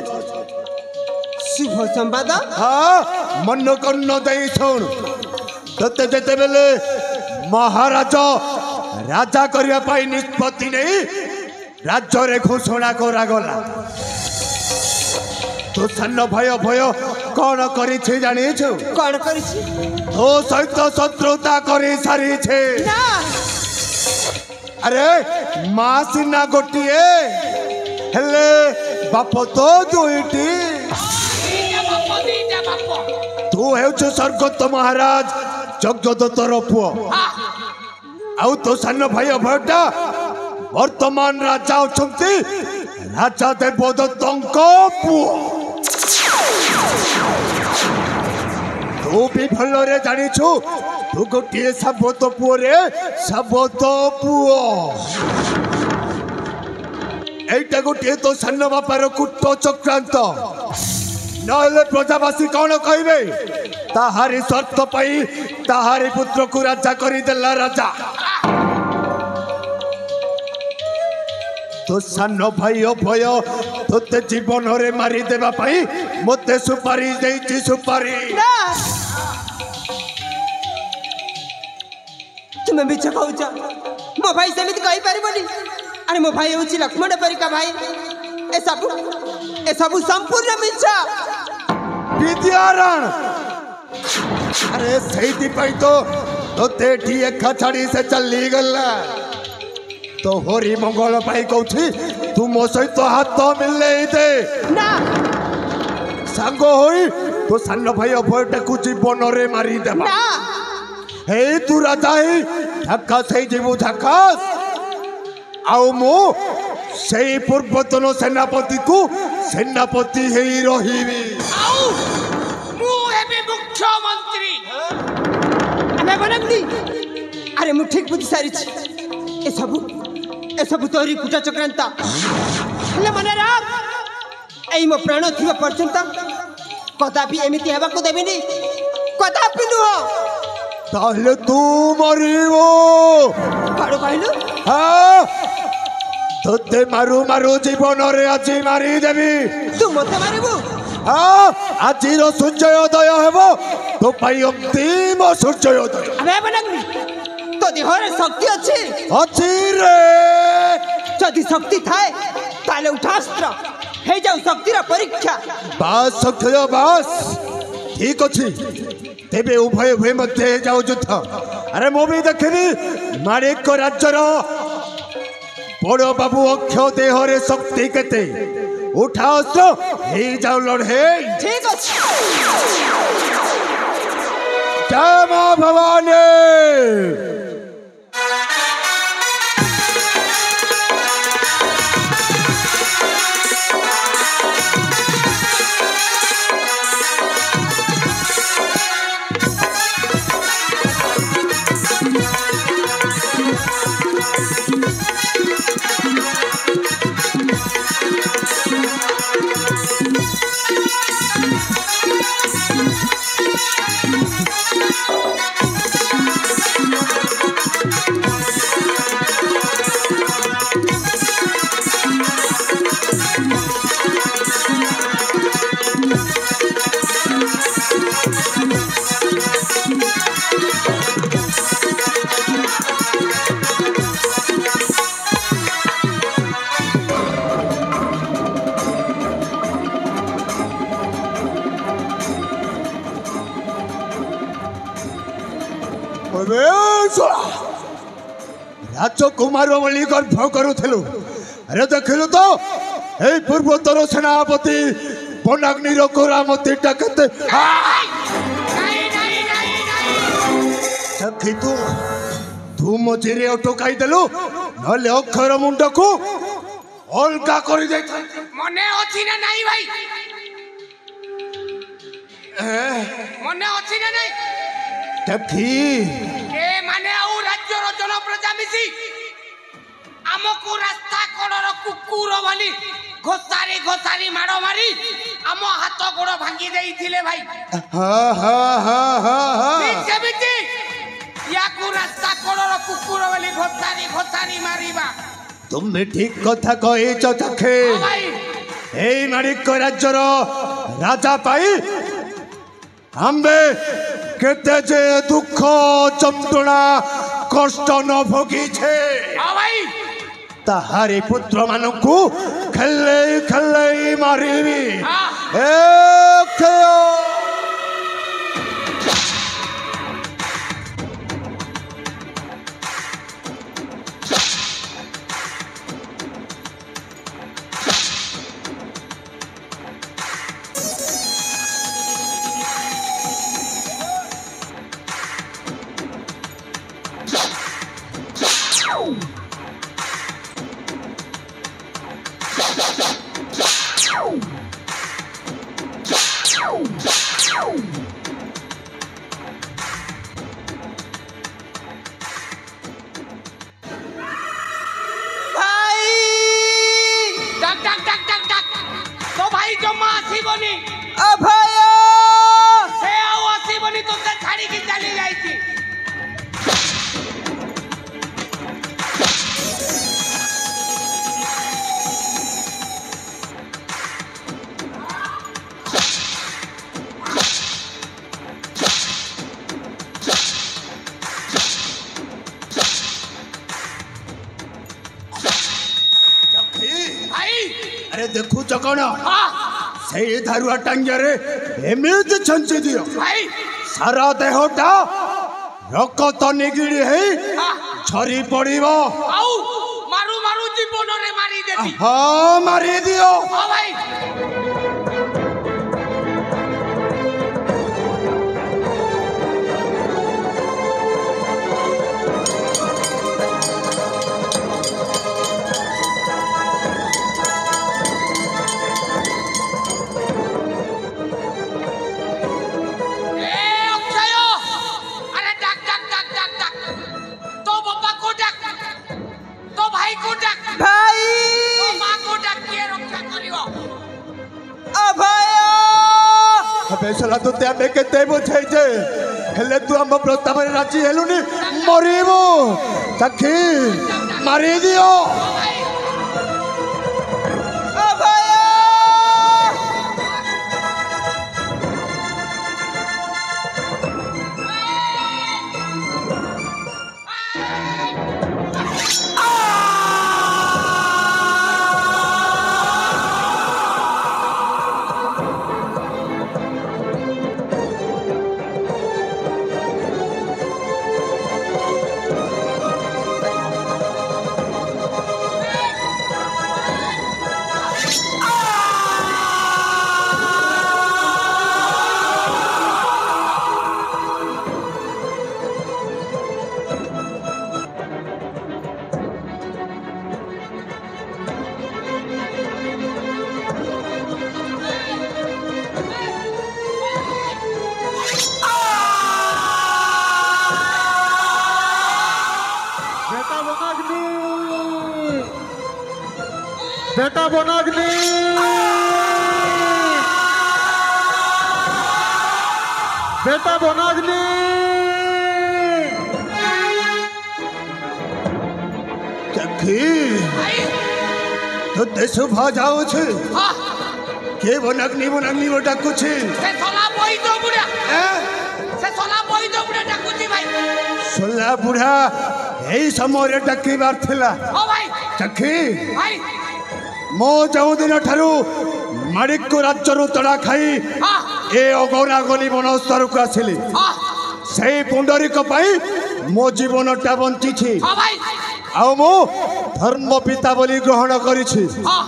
শুভ সম্বাদ হ্যাঁ মন কর্ণ দেই শুন তোতে যেতেবেলে মহারাজ রাজা করিয়া পাই নিষ্পত্তি নেই রাজ্যরে ঘোষণা করাগলা তো সান ভয় ভয় কণ করিছে জানিছু কଣ କରିଛି তো সহিত শত্রুতা করে সারিছে না আরে মা সিনা গোটিয়ে হেলে বাপ তো দুইটি ଦିଟା ବାପ তু হেউছু স্বর্গত মহারাজ যজ্ঞদত্তর পুଅ ଆଉ ତୋ ସାନ ଭାଇ ଅଭୟଟା ବର୍ତ୍ତମାନ ରାଜା ଅଛନ୍ତି ରାଜା ଦେବଦତ୍ତଙ୍କ ପୁଅ ତୁ ବି ଭଲରେ ଜାଣିଛୁ ତୁ ଗୋଟିଏ ସାବତ ପୁଅରେ ସାବତ ପୁଅ এইটা গোটিয়ে তো সান্ন বাপার কুট চক্রান্ত नहले प्रजावासी कौन कहे ताहारी स्वार्थ पाई ताहारी पुत्र को राजा करदेला राजा तो सान भाई भय तोते जीवन रे मारी देबा पाई मते सुपारी देइछि सुपारी तुम्हें मिछ कहूच मो भाई सेमित कहि परिबनी अरे मो भाई होछि लक्ष्मण परिका भाई ए सब संपूर्ण मिछ विद्यारण अरे सही पाई तो तोते ठी एका छाड़ी से चली गला तो होरी मंगल पाई कहूछि तू मो सहित हाथ मिलले दे ना सांग होई तो सान भाई अभयटा को जीवन रे मारी देबा ना हे तू राजा ही ढाका से जीवु ढाकास आउ मो सेई पूर्वतन सेनापति को सेनापति हेई रहिबी आउ मु हेबी मुख्यमंत्री अरे बनगनी अरे मु ठीक बुझी सारी ए सब तोरी कुटा चक्रांता हेले मने राख एई मो प्राण थिबा पर्यंत कदापि एमिति हेबा को देबिनी कदापि नुह ताहले तू मरिबो काडो कहलु हां तोते मारू मारू जीवन रे आजी मारी देबी तू मते मारिबु हां आजिरो सूर्योदय हेबो तो पाई अंतिम सूर्योदय अरे बनगनी तो देहरे शक्ति अछि रे जदि शक्ति थाए ताले उठास्त्र हे जाऊ शक्ति रा परीक्षा बास शक्ति बास ठीक अछि तेबे उभय उभय मध्य जाऊ युद्ध अरे मो भी देखिबी मालिक को राज्यर बड़ बाबू अक्ष देहरे शक्ति केते उठा अस्त्र हे जाऊ लड़े ठीक अछि जय मां भवानी राजकुमार बोली गर्भ करूलु अरे देखिलु तो ए पूर्वोत्तर सेनापति बनाग्नि कोरामती डाकते देखी तू मझे अटकाई देलु नले अक्षर मुंड को अलगा कर मने अछि ना नहीं भाई मने अछि ना नहीं देखी ए माने आउ राज्यर जन प्रजा मिसी आमको रास्ता कड़र कुकुर बोली घोसारी घोसारी माड़ मारी आम हाथ गोड़ भांगी देइथिले भाई हाँ हाँ हाँ हाँ हाँ ठीक सेमिति याकू रास्ता कड़र कुकुर बोली घोसारी घोसारी मारिबा तुम्हें ठीक कथा कहिच तखे ए मालिक राज्यर राजा पाई आम्बे केते जे दुख जंत्रणा कष्ट न भोगी छे भाई ताहारे पुत्र मानकु खेले खेले मारिबी ए खेयो अभय से आउ आसीबनी तोते छाड़ी की चली जाईची अरे देखु कौन हां से धारुआ टांगिया एमती छंची दियो भाई सारा देहटा रक्त निगिड़ी है झरी पड़िबो आउ मारू मारू जीवन रे मारी देती हाँ मारी दियो हां भाई फैसला तो ते केते बुझाई जे हेले तू हम प्रस्ताव रे राजी हेलुनी मरिबो सखी मारी दियो बेटा वनाग्नि बेटा वनाग्नि सखी तो देशो भाजाओ छे हां के वनाग्नि बेटा कुछ से सोला बोई दो बुढ़ा से सोला बोई दो बुढ़ा डाकुची भाई सोला बुढ़ा यही समय डाकी बार थिला ओ भाई सखी भाई मो जाऊ दिन ठारू माणिक को राज्यरू तड़ा खाई हां ए अगना गली बनस्तर को आसिली हां से पुंडरीक पाई मो जीवनटा बंची छी हां भाई आउ मो धर्म पिता बोली ग्रहण करिछि हां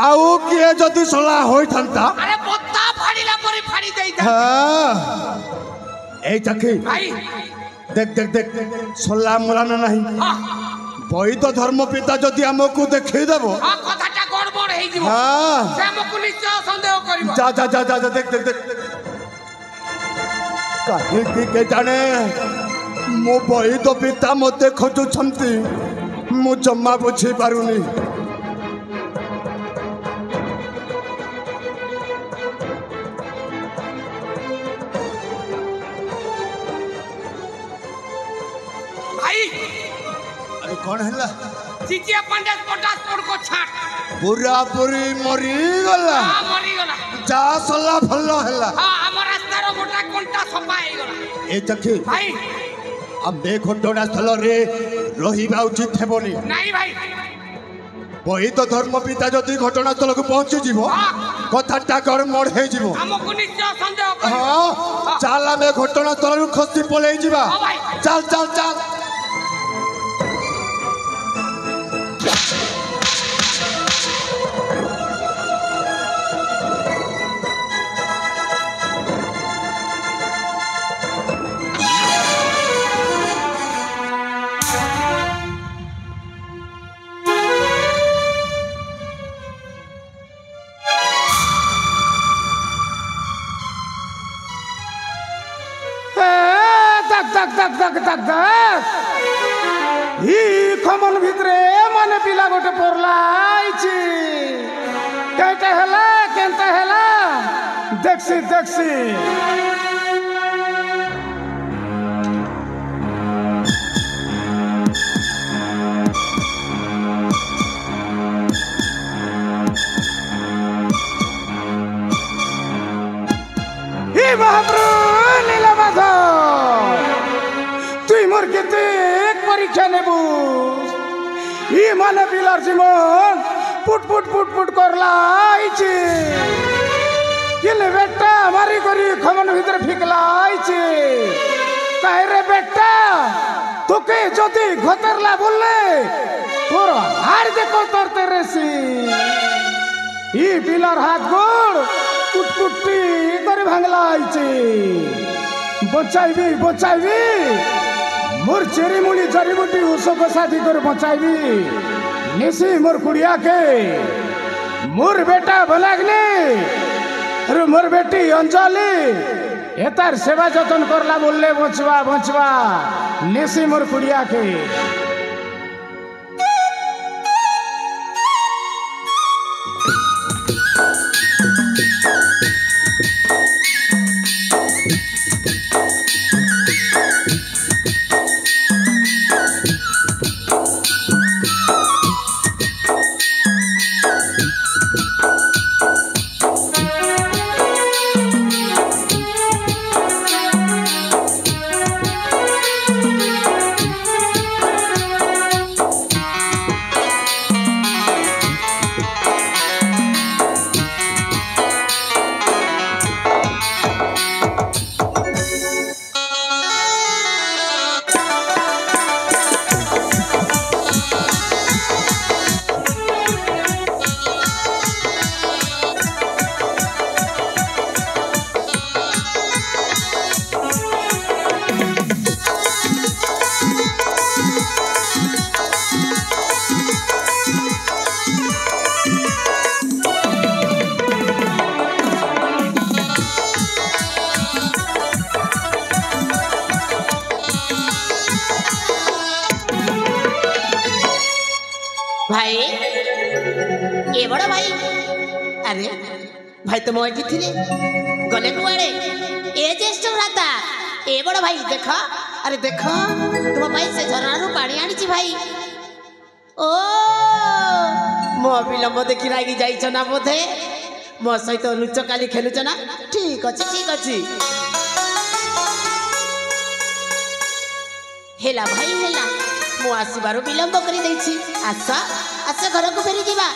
आउ किए जदि सला होई थांता अरे बोत्ता फाड़ीला परी फाड़ी देई दे हां ए चखी भाई देख देख देख सला मुलाना नहीं हां बहित धर्म पिता जदि हमको देखै देबो हां कथाटा गड़बड़ हेई जीवो हां से हमको निश्चय संदेह करिवो जा जा जा जा देख देख देख काहे के जाने मो बहित पिता मते खोजु छंती मु जम्मा बुझी पारुनी भाई अरे कौन हैला चिचिया पंडित पोटास पोड़ को छाट पूरा पूरी मरी गला हां मरी गला जा सला भल्लो हैला हां हमर रास्ता रो गोटा कोंटा सफा हे गला ए चखी भाई आम्बे घटना स्थल रे रहिबा उचित हेबनी नहीं भाई बही तो धर्म पिता जदि घटना स्थल को पहुंची जीवो कथाटा कर मोड़ हे जीवो हमको निश्चय संदेह करिवो हां चाल आमे घटना स्थल रु खसी पळेई जीवा हां भाई चल चल चल खमन भितरे माने पिला गोटे पड़ला केटा हेला केनता हेला দেখছি দেখছি মহাপ্রভু নীলমাধব তুই মোর কেতে পরীক্ষা নেবু ই মানে বিলার জীবন পুট পুট পুট পুট করলাইছে কিলে বেটা মারি করি খমন ভিতরে ফিকলাইছে কাইরে বেটা তোকে যদি ঘতরলা বললে তোর হাড় দেখো তোর তেরেছি ই বিলার হাত গোড় কুটকুটি করে ভাঙলাইছে বচাইবি বচাইবি মোর চেরিমুড়ি জড়িবুটি উষক সাথী করে বচাইবি নিশি মোর কুড়িয়াকে মোর বেটা বলাগনি আরে মোর বেটি অঞ্জলি এতার সেবা যতন করলা বললে বঁচবা বঁচবা নিশি মোর কুড়িয়াকে भाई ए बड़ भाई अरे भाई तुम एठी थिले गले कुआड़े ए ज्येष्ठ भ्राता ए बड़ भाई देख अरे देख तुम भाई से झरणारू पानी आनी भाई ओ मो विलंब देखी रागी जाइछ ना बोधे मो सहित लुचकाली खेलुछ ना ठीक अछि हेला भाई हेला मु आसबार विलंब कर आस आस घर को फेरी जीवा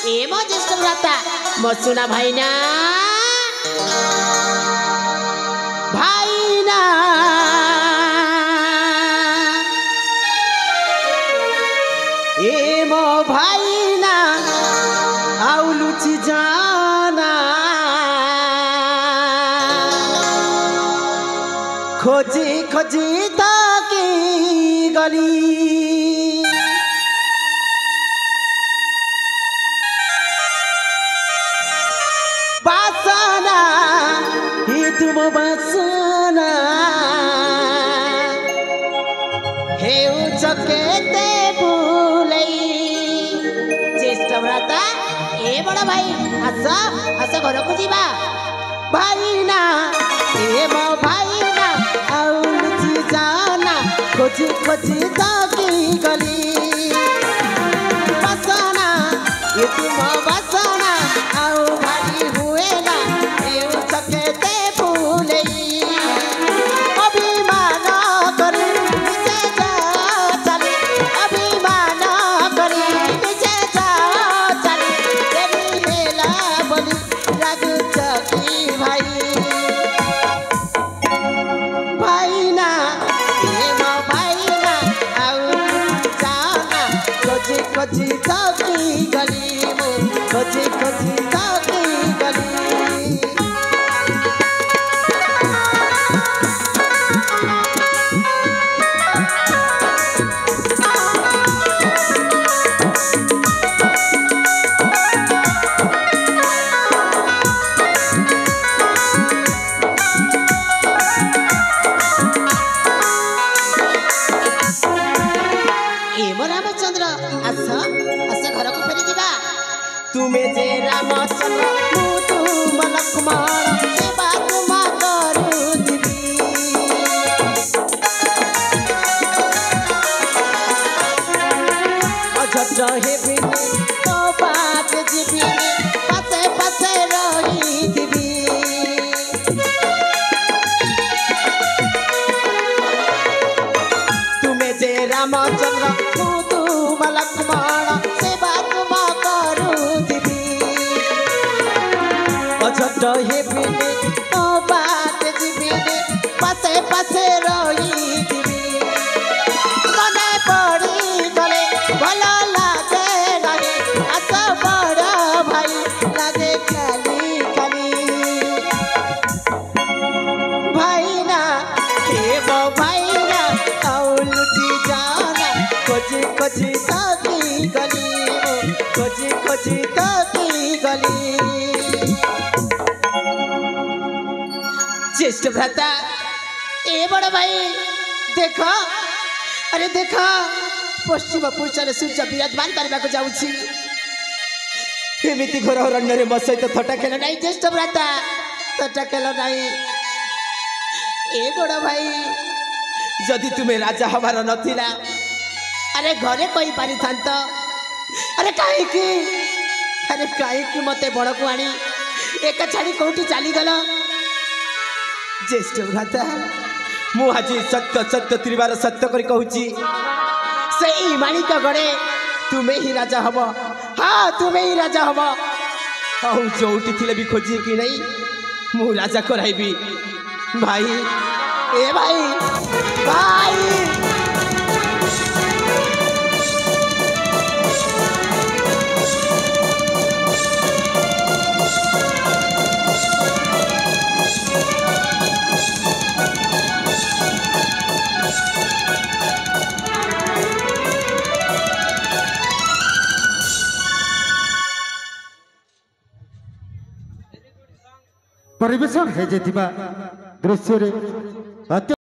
ए मो ज्येष्ठ भ्राता मो सुना भाईना भाईना ए मो भाईना आउ लुचि जाना खोजी खोजी ताकी गली बासना ही तुम बासना हे चकेते बुलई ज्येष्ठ भ्राता ए बड़ भाई आस आस घर को जीवा भाईना ए मो भाईना आउ लुचि जाना खोजी खोजी ताकी गली बासना ये तुम बासना आउ भाई हुए ना ये चकेते बुलई अभिमान करी निजे जा चली अभिमान करी निजे जा चली देवी हेला बोली रागु चकी भाई भाईना ए मो भाईना आउ जाना खोजी खोजी ताकी गली मो खोजी खोजी ताकी गली ए मो रामचंद्र आस आस घर को फेरी जीवा तुम्हें जे रामचंद्र लक्ष्मण सेवा तुम करुथिबी अझट हेबिनी तो बात जीविनी पछे पछे रहिथिबी तुमे जे रामचंद्र तुम लक्ष्मण सेवा तुम करुथिबी अझट हेबिनी तो बात जीविनी पछे पछे रहिथिबी मने पड़ी गले भल लागे नहीं आस बड़ भाई लागे खाली खाली भाई ना हेबो भाई ना औलुटी जाना खोजी खोजी तकी गली खोजी खोजी तकी गली ज्येष्ठ भ्राता ए बड़ भाई देख अरे देख पश्चिम पुरुषर सूर्य विराजमान करने जाऊँगी एमती घोर अरण्य मो सहित थटा खेल ना ज्येष्ठ भ्राता थटा खेल ना ए बड़ भाई जदि तुम्हें राजा हमार नथिला अरे घरे कही पारि थांत अरे कहीं मते बड़ को आनी एक छाड़ी कौटी चलीगल ज्येष्ठ भ्राता मु आज सत्य सत्य त्रिवार सत्य कर कहूँ से माणिक गड़े तुम्हें ही राजा हम हाँ तुम्हें ही राजा हम आउ जोटी थिले भी खोजी कि नहीं मु राजा कराइबी भाई ए भाई भाई परिवेशन हो दृश्य